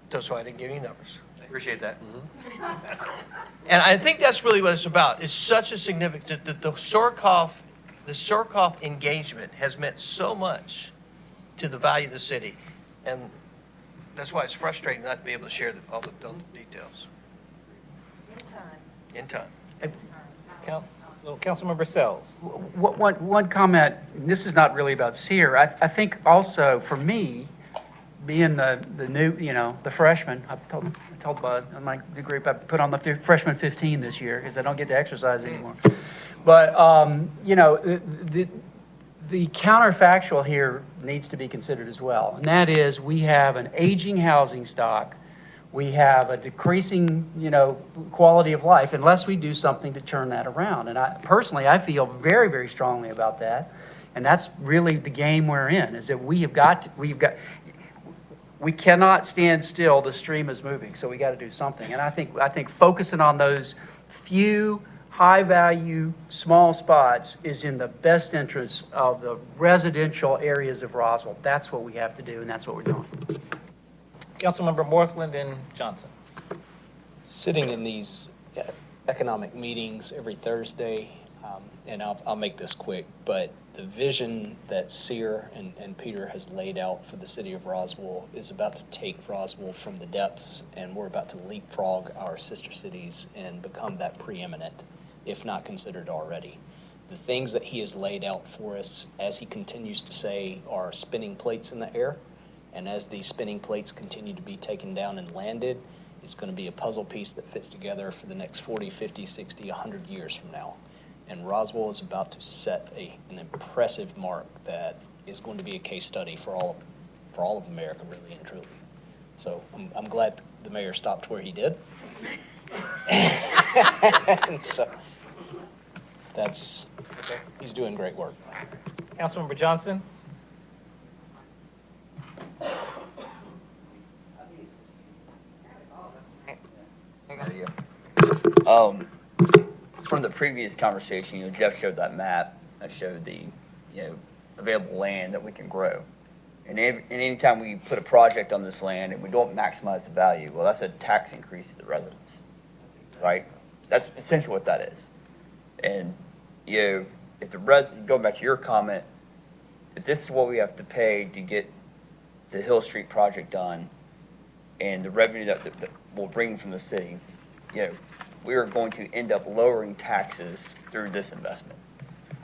That's why I didn't give you numbers. Appreciate that. And I think that's really what it's about. It's such a significant, the Surkoff engagement has meant so much to the value of the city. And that's why it's frustrating not to be able to share all the details. In time. Councilmember Sells. One comment, and this is not really about SEER. I think also for me, being the new, the freshman, I told Bud, the group, I put on the freshman 15 this year because I don't get to exercise anymore. But, the counterfactual here needs to be considered as well. And that is we have an aging housing stock. We have a decreasing, quality of life unless we do something to turn that around. And I feel very, very strongly about that. And that's really the game we're in, is that we cannot stand still. The stream is moving, so we got to do something. And I think focusing on those few high-value, small spots is in the best interest of the residential areas of Roswell. That's what we have to do, and that's what we're doing. Councilmember Morthland and Johnson. Sitting in these economic meetings every Thursday, and I'll make this quick, but the vision that SEER and Peter has laid out for the city of Roswell is about to take Roswell from the depths, and we're about to leapfrog our sister cities and become that preeminent, if not considered already. The things that he has laid out for us, as he continues to say, are spinning plates in the air. And as these spinning plates continue to be taken down and landed, it's going to be a puzzle piece that fits together for the next 40, 50, 60, 100 years from now. And Roswell is about to set an impressive mark that is going to be a case study for all of America, really and truly. So I'm glad the mayor stopped where he did. And so that's He's doing great work. Councilmember Johnson? From the previous conversation, Jeff showed that map that showed the, available land that we can grow. And anytime we put a project on this land and we don't maximize the value, well, that's a tax increase to the residents, right? That's essentially what that is. And, if going back to your comment, if this is what we have to pay to get the Hill Street project done and the revenue that we'll bring from the city, we are going to end up lowering taxes through this investment.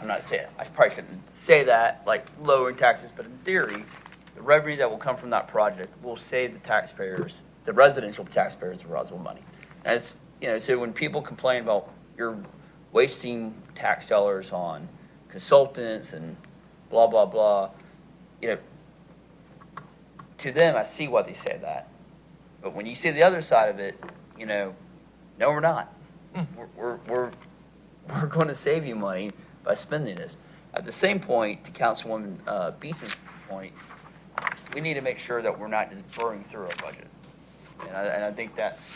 I'm not saying, I probably shouldn't say that, like lowering taxes, but in theory, the revenue that will come from that project will save the taxpayers, the residential taxpayers of Roswell money. As, so when people complain about you're wasting tax dollars on consultants and blah, blah, blah, to them, I see why they say that. But when you see the other side of it, no, we're not. We're going to save you money by spending this. At the same point, to Councilwoman Beeson's point, we need to make sure that we're not just burning through our budget. And I think that's,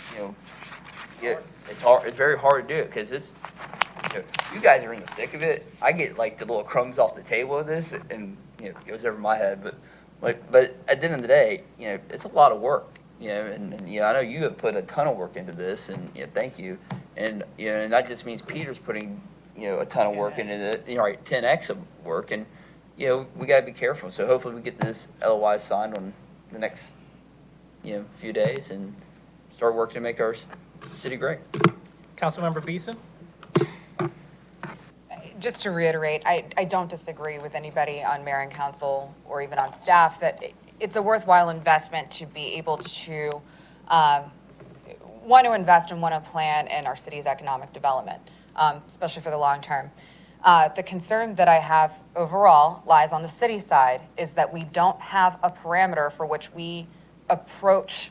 it's hard. It's very hard to do it because it's, you guys are in the thick of it. I get like the little crumbs off the table of this, and it goes over my head. But at the end of the day, it's a lot of work. And I know you have put a ton of work into this, and thank you. And and that just means Peter's putting a ton of work into it. Right, 10x of work, and we got to be careful. So hopefully we get this LOI signed on the next few days and start working to make our city great. Councilmember Beeson? Just to reiterate, I don't disagree with anybody on mayor and council or even on staff that it's a worthwhile investment to be able to want to invest and want to plan in our city's economic development, especially for the long term. The concern that I have overall lies on the city side is that we don't have a parameter for which we approach.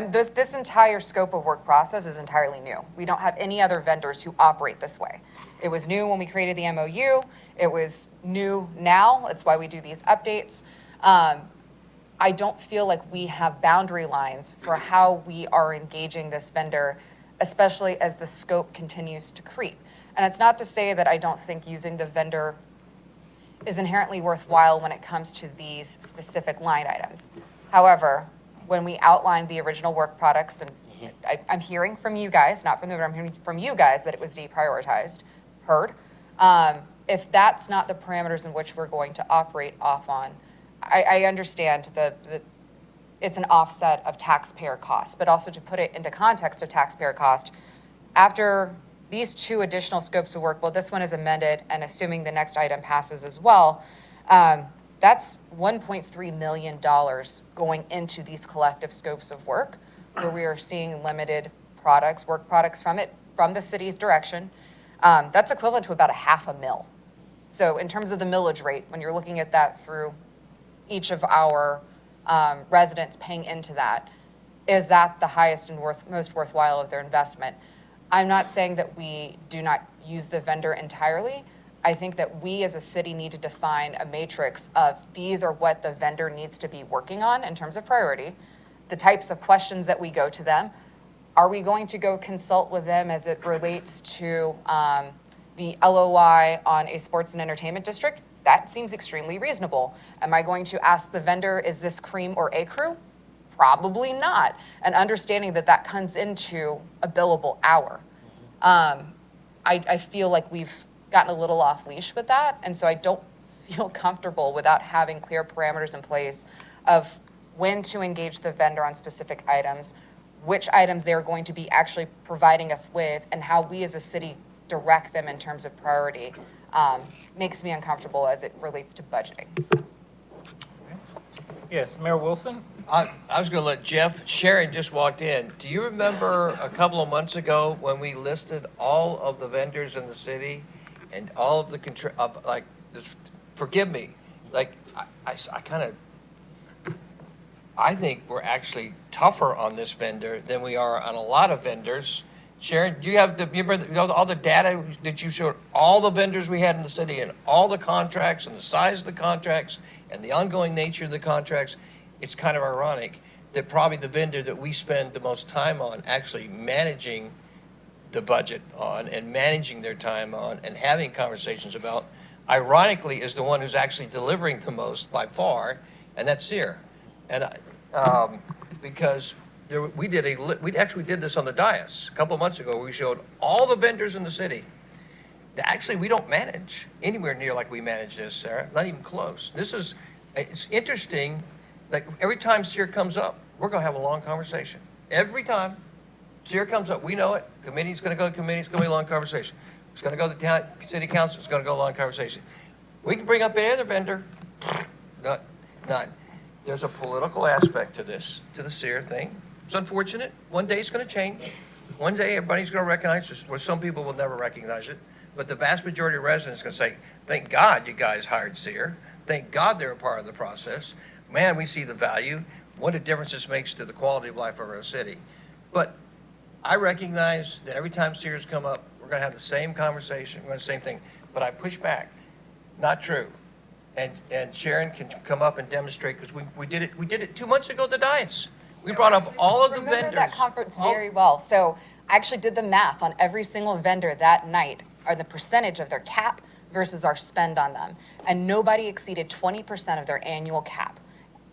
This entire scope of work process is entirely new. We don't have any other vendors who operate this way. It was new when we created the MOU. It was new now. That's why we do these updates. I don't feel like we have boundary lines for how we are engaging this vendor, especially as the scope continues to creep. And it's not to say that I don't think using the vendor is inherently worthwhile when it comes to these specific line items. However, when we outlined the original work products, and I'm hearing from you guys, not from the vendor, I'm hearing from you guys that it was deprioritized, heard. If that's not the parameters in which we're going to operate off on, I understand that it's an offset of taxpayer costs, but also to put it into context of taxpayer cost, after these two additional scopes of work, well, this one is amended, and assuming the next item passes as well, that's $1.3 million going into these collective scopes of work, where we are seeing limited work products from the city's direction. That's equivalent to about $500,000. So in terms of the millage rate, when you're looking at that through each of our residents paying into that, is that the highest and most worthwhile of their investment? I'm not saying that we do not use the vendor entirely. I think that we as a city need to define a matrix of these are what the vendor needs to be working on in terms of priority, the types of questions that we go to them. Are we going to go consult with them as it relates to the LOI on a sports and entertainment district? That seems extremely reasonable. Am I going to ask the vendor, is this cream or a crew? Probably not. And understanding that that comes into a billable hour. I feel like we've gotten a little off leash with that. And so I don't feel comfortable without having clear parameters in place of when to engage the vendor on specific items, which items they're going to be actually providing us with, and how we as a city direct them in terms of priority. Makes me uncomfortable as it relates to budgeting. Yes, Mayor Wilson? I was going to let Jeff. Sharon just walked in. Do you remember a couple of months ago when we listed all of the vendors in the city and all of the forgive me, like I think we're actually tougher on this vendor than we are on a lot of vendors Sharon, do you have all the data that you showed, all the vendors we had in the city and all the contracts and the size of the contracts and the ongoing nature of the contracts? It's kind of ironic that probably the vendor that we spend the most time on actually managing the budget on and managing their time on and having conversations about, ironically, is the one who's actually delivering the most by far, and that's Sear. And because we actually did this on the dais a couple months ago. We showed all the vendors in the city. Actually, we don't manage anywhere near like we manage this, Sarah. Not even close. It's interesting. Like every time Sear comes up, we're going to have a long conversation. Every time Sear comes up, we know it. Committee's going to go to committee. It's going to be a long conversation. It's going to go to the city council. It's going to go a long conversation. We can bring up any other vendor. None. There's a political aspect to this, to the Sear thing. It's unfortunate. One day it's going to change. One day everybody's going to recognize this, where some people will never recognize it. But the vast majority of residents are going to say, thank God you guys hired Sear. Thank God they're a part of the process. Man, we see the value. What a difference this makes to the quality of life of our city. But I recognize that every time Sears come up, we're going to have the same conversation, we're going to the same thing. But I push back. Not true. And Sharon can come up and demonstrate, because we did it 2 months ago at the dais. We brought up all of the vendors. Remember that conference very well. So I actually did the math on every single vendor that night, or the percentage of their cap versus our spend on them. And nobody exceeded 20% of their annual cap.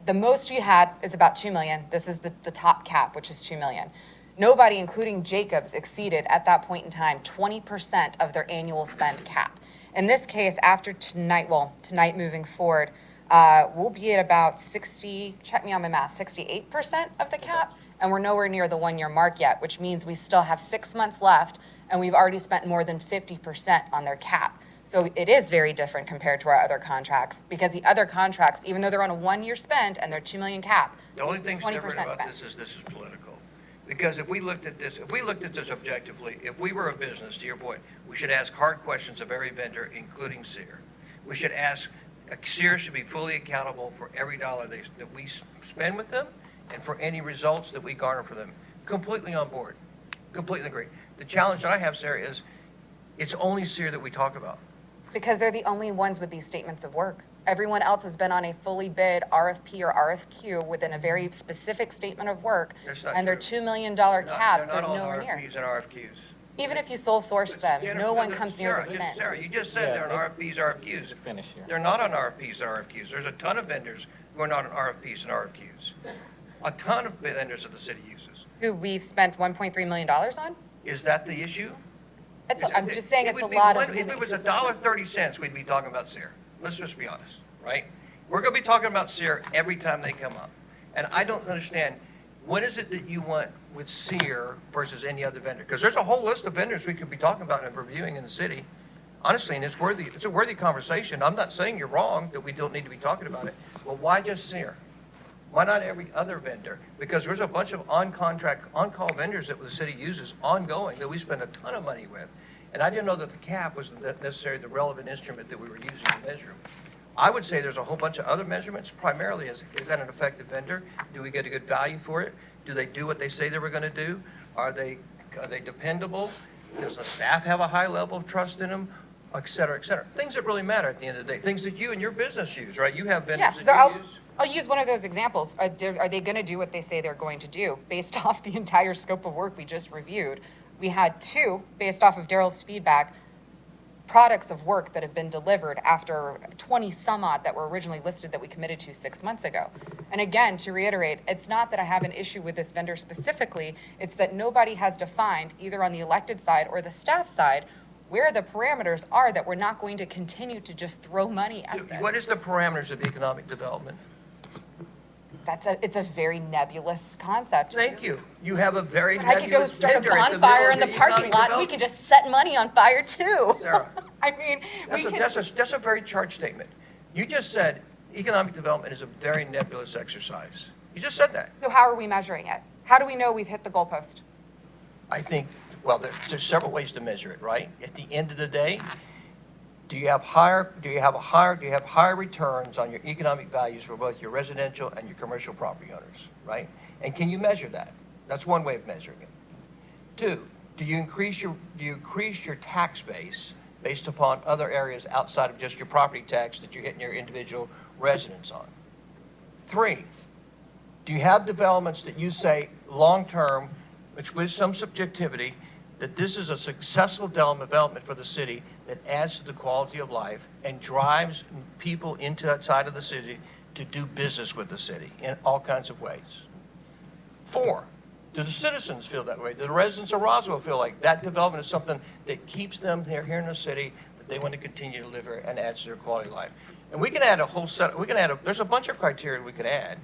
The most we had is about 2 million. This is the top cap, which is 2 million. Nobody, including Jacobs, exceeded at that point in time 20% of their annual spend cap. In this case, after tonight moving forward, we'll be at about 60, check me on my math, 68% of the cap, and we're nowhere near the 1 year mark yet, which means we still have 6 months left, and we've already spent more than 50% on their cap. So it is very different compared to our other contracts, because the other contracts, even though they're on a 1 year spend and they're 2 million cap, The only thing 20% different about spent. this is political. Because if we looked at this objectively, if we were a business, to your point, we should ask hard questions of every vendor, including Sear. We should ask, Sear should be fully accountable for every dollar that we spend with them and for any results that we garner for them. Completely on board. Completely agree. The challenge I have, Sarah, is it's only Sear that we talk about. Because they're the only ones with these statements of work. Everyone else has been on a fully bid RFP or RFQ within a very specific statement of work, That's not and their true. $2 million cap, they're not all nowhere near. RFPs and RFQs. Even if you sole source them, no one comes near the Sarah, spend. Sarah, you just said they're on RFPs, RFQs. Finish here. They're not on RFPs and RFQs. There's a ton of vendors who are not on RFPs and RFQs. A ton of vendors that the city uses. Who we've spent $1.3 million on? Is that the issue? I'm just saying It it's a would be lot of If it money. was $1.30, we'd be talking about Sear. Let's just be honest, right? We're going to be talking about Sear every time they come up. And I don't understand, what is it that you want with Sear versus any other vendor? Because there's a whole list of vendors we could be talking about and reviewing in the city. Honestly, and it's a worthy conversation. I'm not saying you're wrong, that we don't need to be talking about it. Well, why just Sear? Why not every other vendor? Because there's a bunch of on-call vendors that the city uses ongoing that we spend a ton of money with. And I didn't know that the cap was necessarily the relevant instrument that we were using to measure them. I would say there's a whole bunch of other measurements. Primarily, is that an effective vendor? Do we get a good value for it? Do they do what they say they were going to do? Are they dependable? Does the staff have a high level of trust in them? Et cetera, et cetera. Things that really matter at the end of the day. Things that you and your business use, right? You have vendors Yeah, so that you use. I'll use one of those examples. Are they going to do what they say they're going to do based off the entire scope of work we just reviewed? We had two, based off of Daryl's feedback, products of work that have been delivered after 20 some odd that were originally listed that we committed to 6 months ago. And again, to reiterate, it's not that I have an issue with this vendor specifically, it's that nobody has defined, either on the elected side or the staff side, where the parameters are that we're not going to continue to just throw money at this. What is the parameters of economic development? It's a very nebulous concept. Thank you. You have a very But I could go nebulous start a vendor at the bonfire in middle the of parking economic lot, and we development. could just set money on fire too. Sarah, I mean, that's a very charged statement. You just said economic development is a very nebulous exercise. You just said that. So how are we measuring it? How do we know we've hit the goalpost? I think, well, there's several ways to measure it, right? At the end of the day, do you have higher returns on your economic values for both your residential and your commercial property owners, right? And can you measure that? That's one way of measuring it. Two, do you increase your tax base based upon other areas outside of just your property tax that you're hitting your individual residents on? 3, do you have developments that you say long-term, which with some subjectivity, that this is a successful development for the city that adds to the quality of life and drives people into that side of the city to do business with the city in all kinds of ways? 4, do the citizens feel that way? Do the residents of Roswell feel like that development is something that keeps them here in the city, that they want to continue to live here and adds to their quality of life? And we can add a whole set, there's a bunch of criteria we could add,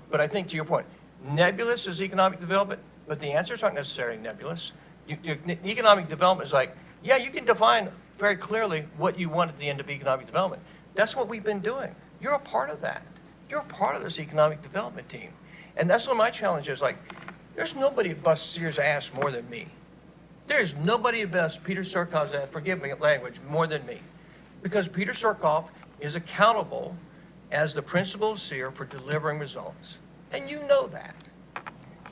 but I think to your point, nebulous is economic development, but the answers aren't necessarily nebulous. Economic development is like, yeah, you can define very clearly what you want at the end of economic development. That's what we've been doing. You're a part of that. You're a part of this economic development team. And that's what my challenge is. Like, there's nobody that busts Sears' ass more than me. There's nobody that busts Peter Surkoff's ass, forgive me language, more than me. Because Peter Surkoff is accountable as the principal of Sears for delivering results. And you know that.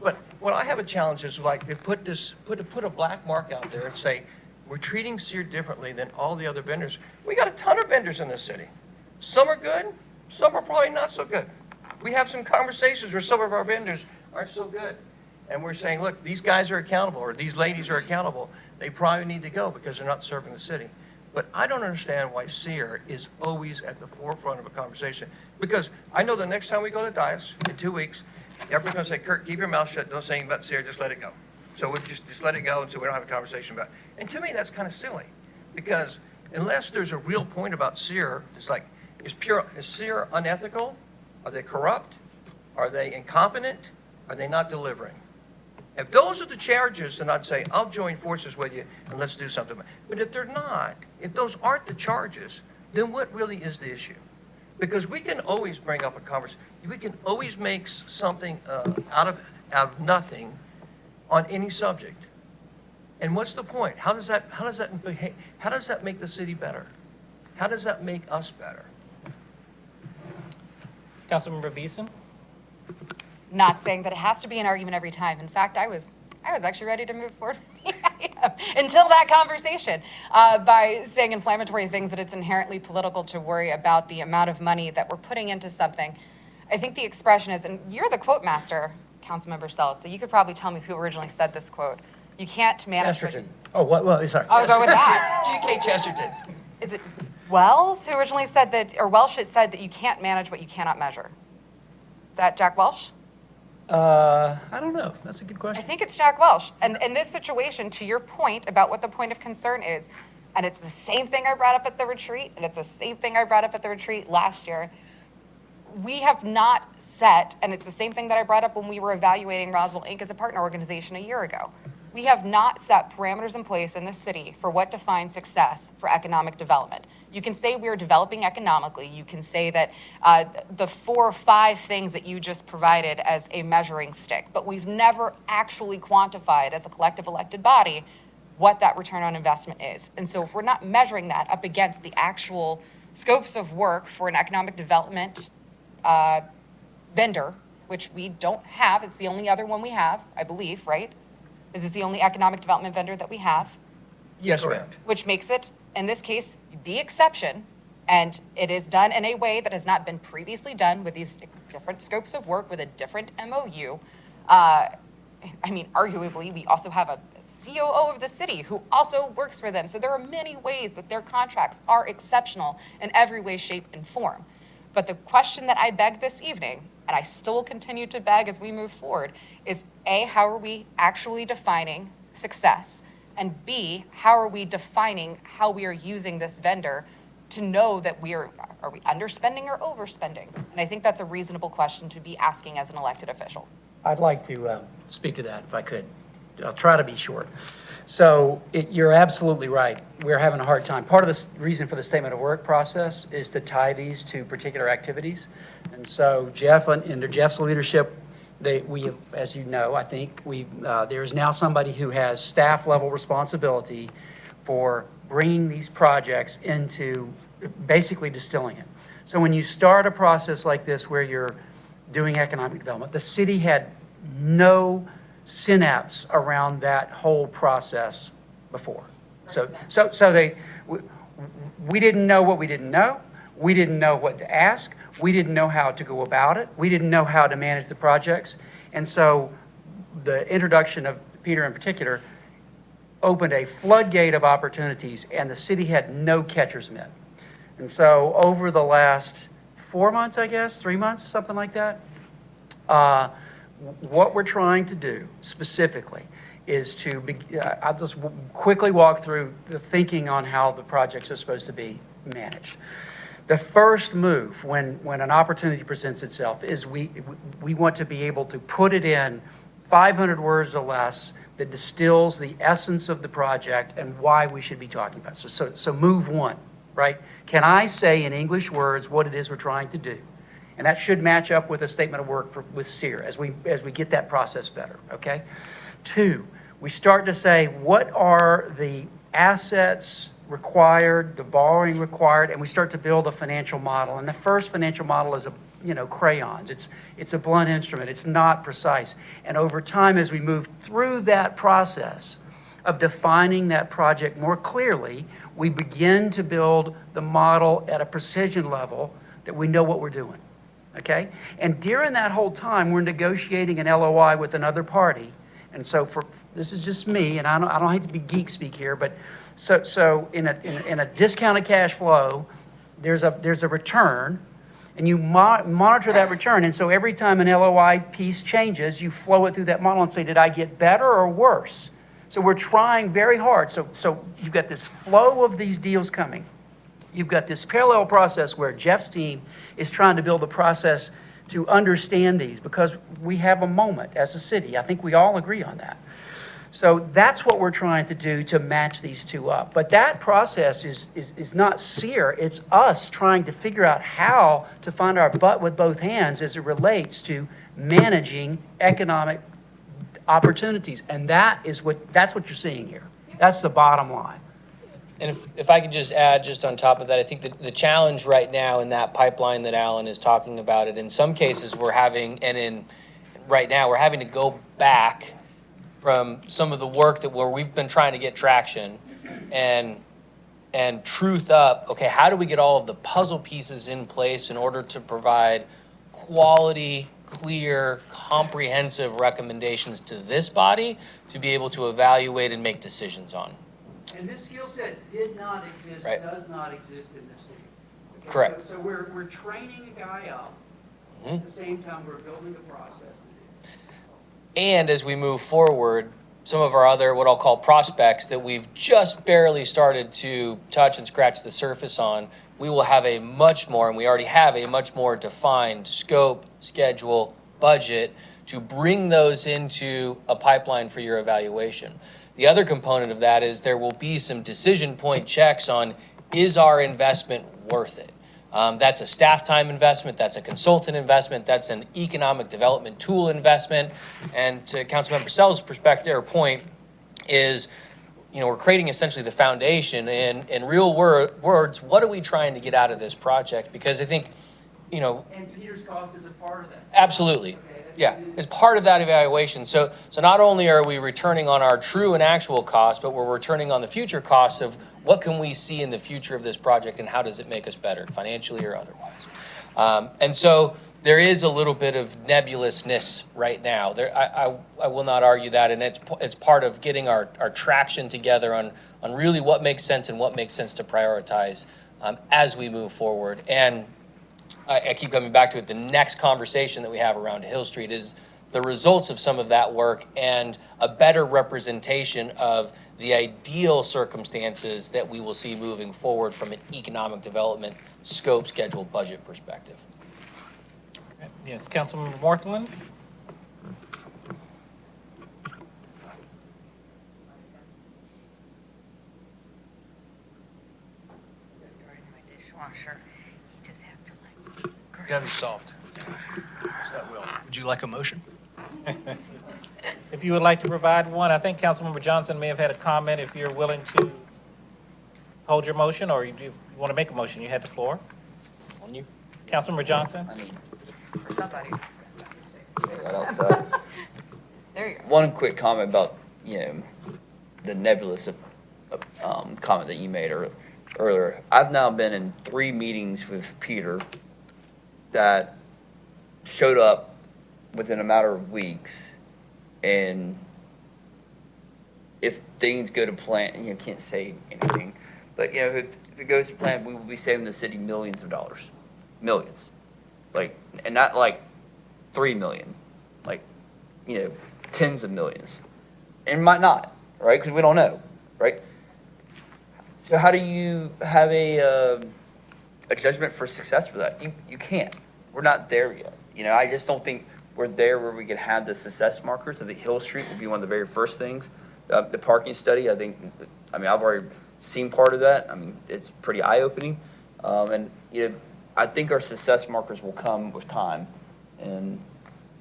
But what I have a challenge is like they put a black mark out there and say, we're treating Sears differently than all the other vendors. We got a ton of vendors in this city. Some are good, some are probably not so good. We have some conversations where some of our vendors aren't so good. And we're saying, look, these guys are accountable, or these ladies are accountable. They probably need to go because they're not serving the city. But I don't understand why Sears is always at the forefront of a conversation. Because I know the next time we go to the dais in 2 weeks, everyone's going to say, Kurt, keep your mouth shut. Don't say anything about Sears. Just let it go. So we just let it go, and so we don't have a conversation about it. And to me, that's kind of silly. Because unless there's a real point about Sears, it's like, is Sears unethical? Are they corrupt? Are they incompetent? Are they not delivering? If those are the charges, then I'd say, I'll join forces with you and let's do something. But if they're not, if those aren't the charges, then what really is the issue? Because we can always bring up a conversation. We can always make something out of nothing on any subject. And what's the point? How does that make the city better? How does that make us better? Councilmember Beeson? Not saying that it has to be an argument every time. In fact, I was actually ready to move forward until that conversation by saying inflammatory things that it's inherently political to worry about the amount of money that we're putting into something. I think the expression is, and you're the quote master, Councilmember Sells, so you could probably tell me who originally said this quote. You can't manage. Chesterton. Oh, what? Well, sorry. I'll go with that. G.K. Chesterton. Is it Wells who originally said that, or Welsh had said that you can't manage what you cannot measure? Is that Jack Welch? I don't know. That's a good I question. think it's Jack Welch. And in this situation, to your point about what the point of concern is, and it's the same thing I brought up at the retreat, and it's the same thing I brought up at the retreat last year, we have not set, and it's the same thing that I brought up when we were evaluating Roswell Inc. as a partner organization a year ago. We have not set parameters in place in this city for what defines success for economic development. You can say we're developing economically. You can say that the 4 or 5 things that you just provided as a measuring stick, but we've never actually quantified as a collective elected body what that return on investment is. And so if we're not measuring that up against the actual scopes of work for an economic development vendor, which we don't have, it's the only other one we have, I believe, right? Is this the only economic development vendor that we have? Yes, ma'am. Which makes it, in this case, the exception, and it is done in a way that has not been previously done with these different scopes of work with a different MOU. I mean, arguably, we also have a COO of the city who also works for them. So there are many ways that their contracts are exceptional in every way, shape, and form. But the question that I beg this evening, and I still will continue to beg as we move forward, is A, how are we actually defining success? And B, how are we defining how we are using this vendor to know that are we underspending or overspending? And I think that's a reasonable question to be asking as an elected official. I'd like to speak to that if I could. I'll try to be short. So you're absolutely right. We're having a hard time. Part of the reason for the statement of work process is to tie these to particular activities. And so Jeff, under Jeff's leadership, we have, as you know, I think there is now somebody who has staff level responsibility for bringing these projects into basically distilling it. So when you start a process like this where you're doing economic development, the city had no synapse around that whole process before. So we didn't know what we didn't know. We didn't know what to ask. We didn't know how to go about it. We didn't know how to manage the projects. And so the introduction of Peter in particular opened a floodgate of opportunities, and the city had no catcher's mitt. And so over the last 4 months, I guess, 3 months, something like that, what we're trying to do specifically is I'll just quickly walk through the thinking on how the projects are supposed to be managed. The first move when an opportunity presents itself is we want to be able to put it in 500 words or less that distills the essence of the project and why we should be talking about it. So move one, right? Can I say in English words what it is we're trying to do? And that should match up with a statement of work with SEER as we get that process better, okay? 2, we start to say what are the assets required, the borrowing required, and we start to build a financial model. And the first financial model is crayons. It's a blunt instrument. It's not precise. And over time, as we move through that process of defining that project more clearly, we begin to build the model at a precision level that we know what we're doing. Okay? And during that whole time, we're negotiating an LOI with another party. And so this is just me, and I don't hate to be geek speak here, but so in a discounted cash flow, there's a return, and you monitor that return. And so every time an LOI piece changes, you flow it through that model and say, did I get better or worse? So we're trying very hard. So you've got this flow of these deals coming. You've got this parallel process where Jeff's team is trying to build a process to understand these, because we have a moment as a city. I think we all agree on that. So that's what we're trying to do to match these two up. But that process is not SEER. It's us trying to figure out how to find our butt with both hands as it relates to managing economic opportunities. And that's what you're seeing here. That's the bottom line. And if I could just add, just on top of that, I think that the challenge right now in that pipeline that Alan is talking about, it in some cases right now we're having to go back from some of the work where we've been trying to get traction and truth up, okay, how do we get all of the puzzle pieces in place in order to provide quality, clear, comprehensive recommendations to this body to be able to evaluate and make decisions on? And this skill set did not exist, Right. does not exist in this city. Okay, Correct. So we're training a guy up. At the same time, we're building a process to do. And as we move forward, some of our other, what I'll call prospects that we've just barely started to touch and scratch the surface on, we will have a much more, and we already have a much more defined scope, schedule, budget to bring those into a pipeline for your evaluation. The other component of that is there will be some decision point checks on, is our investment worth it? That's a staff time investment, that's a consultant investment, that's an economic development tool investment. And to Councilmember Sell's perspective or point is, we're creating essentially the foundation in real words, what are we trying to get out of this project? Because I think, And Peter's cost is a part of that. absolutely. Yeah, as part of that evaluation. So not only are we returning on our true and actual costs, but we're returning on the future costs of what can we see in the future of this project and how does it make us better, financially or otherwise. And so there is a little bit of nebulousness right now. I will not argue that, and it's part of getting our traction together on really what makes sense and what makes sense to prioritize as we move forward. And I keep coming back to it. The next conversation that we have around Hill Street is the results of some of that work and a better representation of the ideal circumstances that we will see moving forward from an economic development scope, schedule, budget perspective. Yes, Councilmember Morthland? Gotta be soft. That will. Would you like a motion? If you would like to provide one, I think Councilmember Johnson may have had a comment. If you're willing to hold your motion, or you want to make a motion, you had the floor. On you, Councilmember Johnson. Somebody. Right outside. There you go. one quick comment about, the nebulous comment that you made earlier. I've now been in 3 meetings with Peter that showed up within a matter of weeks, and if things go to plan, can't say anything, but if it goes to plan, we will be saving the city millions of dollars, millions, and not like 3 million, like tens of millions, and might not, right? Because we don't know, right? So how do you have a judgment for success for that? You can't. We're not there yet. I just don't think we're there where we can have the success markers. I think Hill Street will be one of the very first things. The parking study, I've already seen part of that. It's pretty eye-opening. And I think our success markers will come with time. And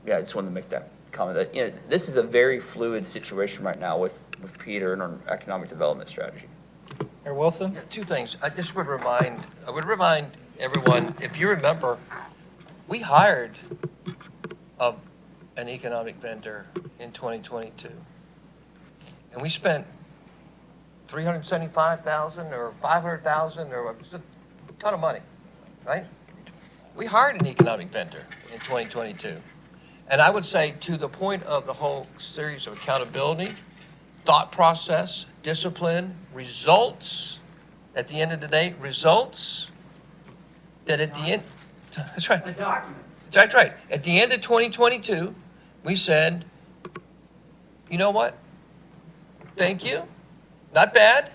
I just wanted to make that comment that, this is a very fluid situation right now with Peter and our economic development strategy. Mayor Wilson? Yeah, 2 things. I would remind everyone, if you remember, we hired an economic vendor in 2022. And we spent $375,000 or $500,000 or just a ton of money, right? We hired an economic vendor in 2022. And I would say, to the point of the whole series of accountability, thought process, discipline, results, at the end of the day, results, that at the end, that's right. A document. That's right. At the end of 2022, we said, you know what? Thank you. Not bad,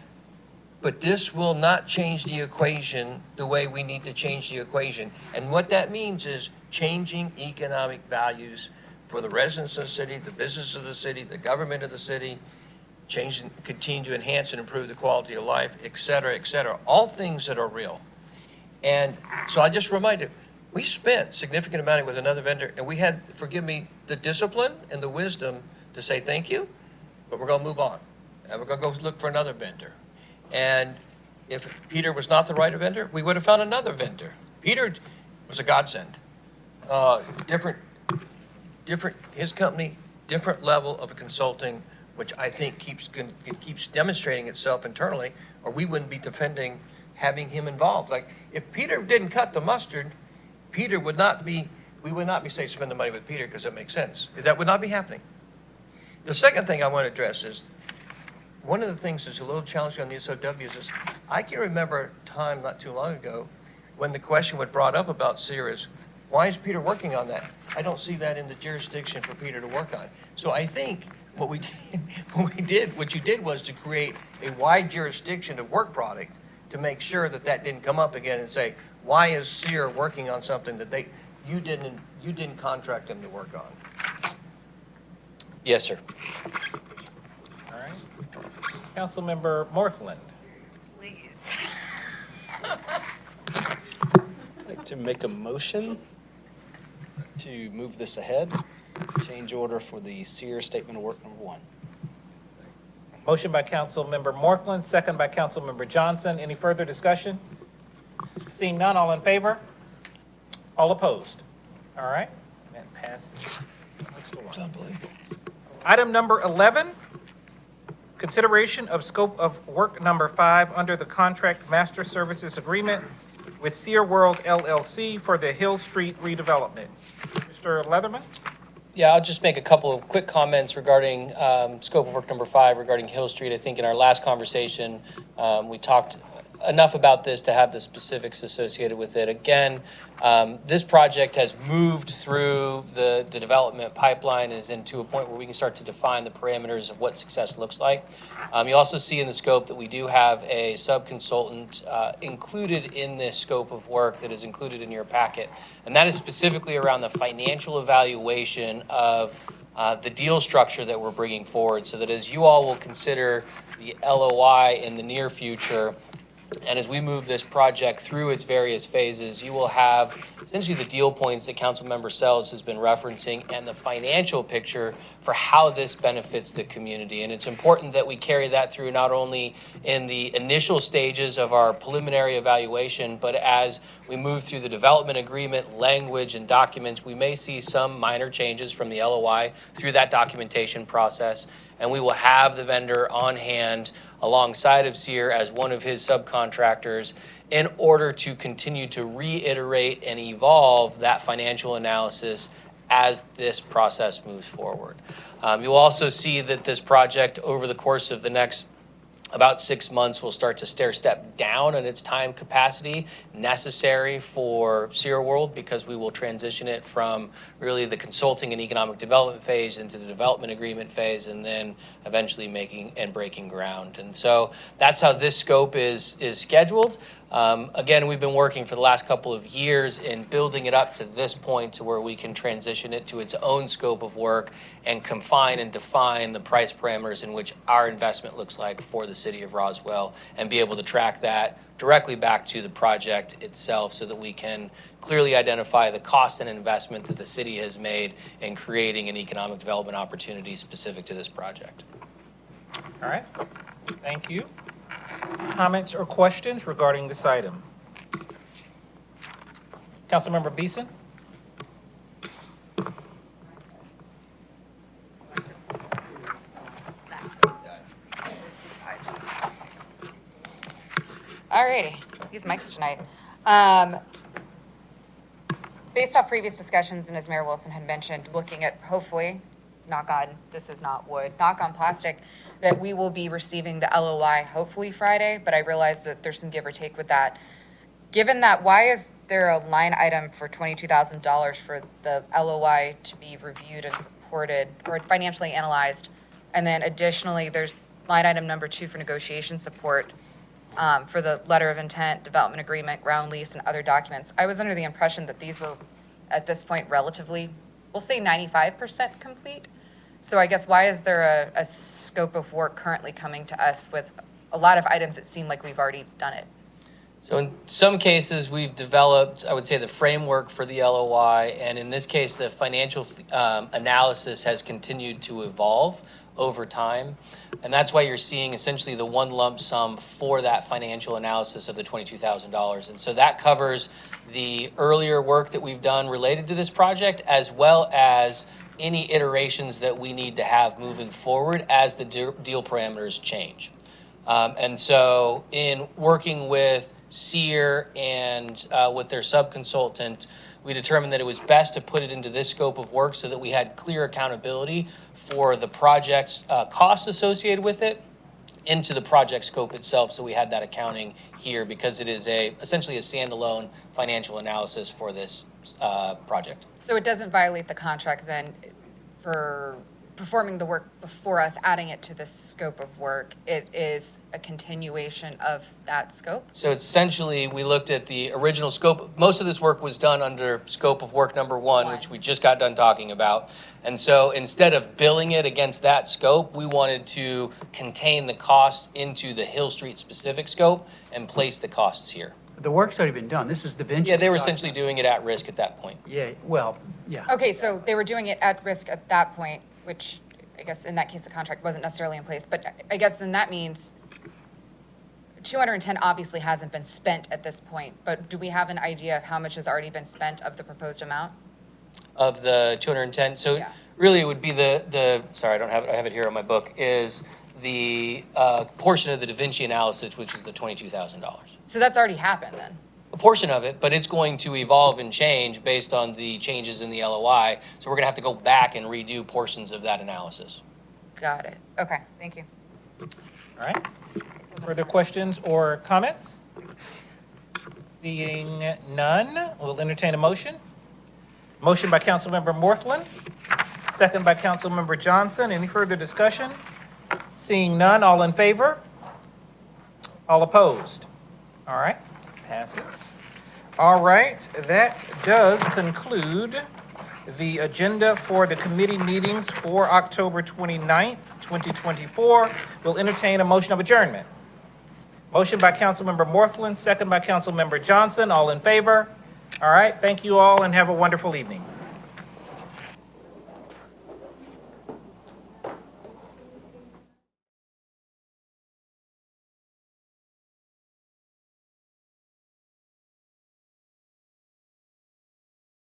but this will not change the equation the way we need to change the equation. And what that means is changing economic values for the residents of the city, the business of the city, the government of the city, continue to enhance and improve the quality of life, et cetera, all things that are real. And so I just reminded, we spent significant amount with another vendor, and we had, forgive me, the discipline and the wisdom to say thank you, but we're going to move on. And we're going to go look for another vendor. And if Peter was not the right vendor, we would have found another vendor. Peter was a godsend. Different, his company, different level of consulting, which I think keeps demonstrating itself internally, or we wouldn't be defending having him involved. Like, if Peter didn't cut the mustard, we would not be saying spend the money with Peter, because it makes sense. That would not be happening. The second thing I want to address is, one of the things that's a little challenging on the SOWs is, I can remember a time not too long ago when the question was brought up about SEER is, why is Peter working on that? I don't see that in the jurisdiction for Peter to work on. So I think what you did was to create a wide jurisdiction of work product to make sure that didn't come up again and say, why is SEER working on something that you didn't contract them to work on? Yes, sir. All right. Councilmember Morthland. Please. I'd like to make a motion to move this ahead. Change order for the SEER Statement of Work number 1. Motion by Councilmember Morthland, second by Councilmember Johnson. Any further discussion? Seeing none, all in favor? All opposed? All right, that passes 6-1. Item number 11, consideration of scope of work number 5 under the contract master services agreement with Sear World LLC for the Hill Street redevelopment. Mr. Leatherman? Yeah, I'll just make a couple of quick comments regarding scope of work number 5 regarding Hill Street. I think in our last conversation, we talked enough about this to have the specifics associated with it. Again, this project has moved through the development pipeline and is into a point where we can start to define the parameters of what success looks like. You also see in the scope that we do have a sub-consultant included in this scope of work that is included in your packet. And that is specifically around the financial evaluation of the deal structure that we're bringing forward, so that as you all will consider the LOI in the near future, And as we move this project through its various phases, you will have essentially the deal points that Councilmember Sells has been referencing and the financial picture for how this benefits the community. And it's important that we carry that through not only in the initial stages of our preliminary evaluation, but as we move through the development agreement, language, and documents, we may see some minor changes from the LOI through that documentation process. And we will have the vendor on hand alongside of SEER as one of his subcontractors in order to continue to reiterate and evolve that financial analysis as this process moves forward. You'll also see that this project over the course of the next about 6 months will start to stair-step down in its time capacity necessary for Sierra World, because we will transition it from really the consulting and economic development phase into the development agreement phase, and then eventually making and breaking ground. And so that's how this scope is scheduled. Again, we've been working for the last couple of years in building it up to this point to where we can transition it to its own scope of work and confine and define the price parameters in which our investment looks like for the city of Roswell, and be able to track that directly back to the project itself so that we can clearly identify the cost and investment that the city has made in creating an economic development opportunity specific to this project. All right, thank you. Comments or questions regarding this item? Councilmember Beeson? Alrighty, these mics tonight. Based off previous discussions, and as Mayor Wilson had mentioned, looking at hopefully, knock on, this is not wood, knock on plastic, that we will be receiving the LOI hopefully Friday, but I realize that there's some give or take with that. Given that, why is there a line item for $22,000 for the LOI to be reviewed and supported or financially analyzed? And then additionally, there's line item number 2 for negotiation support for the letter of intent, development agreement, ground lease, and other documents. I was under the impression that these were, at this point, relatively, we'll say 95% complete. So I guess why is there a scope of work currently coming to us with a lot of items that seem like we've already done it? So in some cases, we've developed, I would say, the framework for the LOI, and in this case, the financial analysis has continued to evolve over time. And that's why you're seeing essentially the one lump sum for that financial analysis of the $22,000. And so that covers the earlier work that we've done related to this project, as well as any iterations that we need to have moving forward as the deal parameters change. And so in working with SEER and with their subconsultant, we determined that it was best to put it into this scope of work so that we had clear accountability for the project's costs associated with it into the project scope itself. So we had that accounting here because it is essentially a standalone financial analysis for this project. So it doesn't violate the contract then for performing the work before us adding it to this scope of work. It is a continuation of that scope? So essentially, we looked at the original scope. Most of this work was done under scope of work number one, which we just got done talking about. And so instead of billing it against that scope, we wanted to contain the costs into the Hill Street specific scope and place the costs here. The work's already been done. This is the venture. Yeah, they were essentially doing it at risk at that point. Yeah, well, yeah. Okay, so they were doing it at risk at that point, which I guess in that case, the contract wasn't necessarily in place. But I guess then that means 210 obviously hasn't been spent at this point. But do we have an idea of how much has already been spent of the proposed amount? Of the 210, so Yeah. really it would be sorry, I don't have it, I have it here on my book, is the portion of the Da Vinci analysis, which is the $22,000. So that's already happened then? A portion of it, but it's going to evolve and change based on the changes in the LOI. So we're going to have to go back and redo portions of that analysis. Got it. Okay, thank you. All right. Further questions or comments? Seeing none, we'll entertain a motion. Motion by Councilmember Morthland, second by Councilmember Johnson. Any further discussion? Seeing none, all in favor? All opposed? All right, passes. All right, that does conclude the agenda for the committee meetings for October 29th, 2024. We'll entertain a motion of adjournment. Motion by Councilmember Morthland, second by Councilmember Johnson. All in favor? All right, thank you all and have a wonderful evening.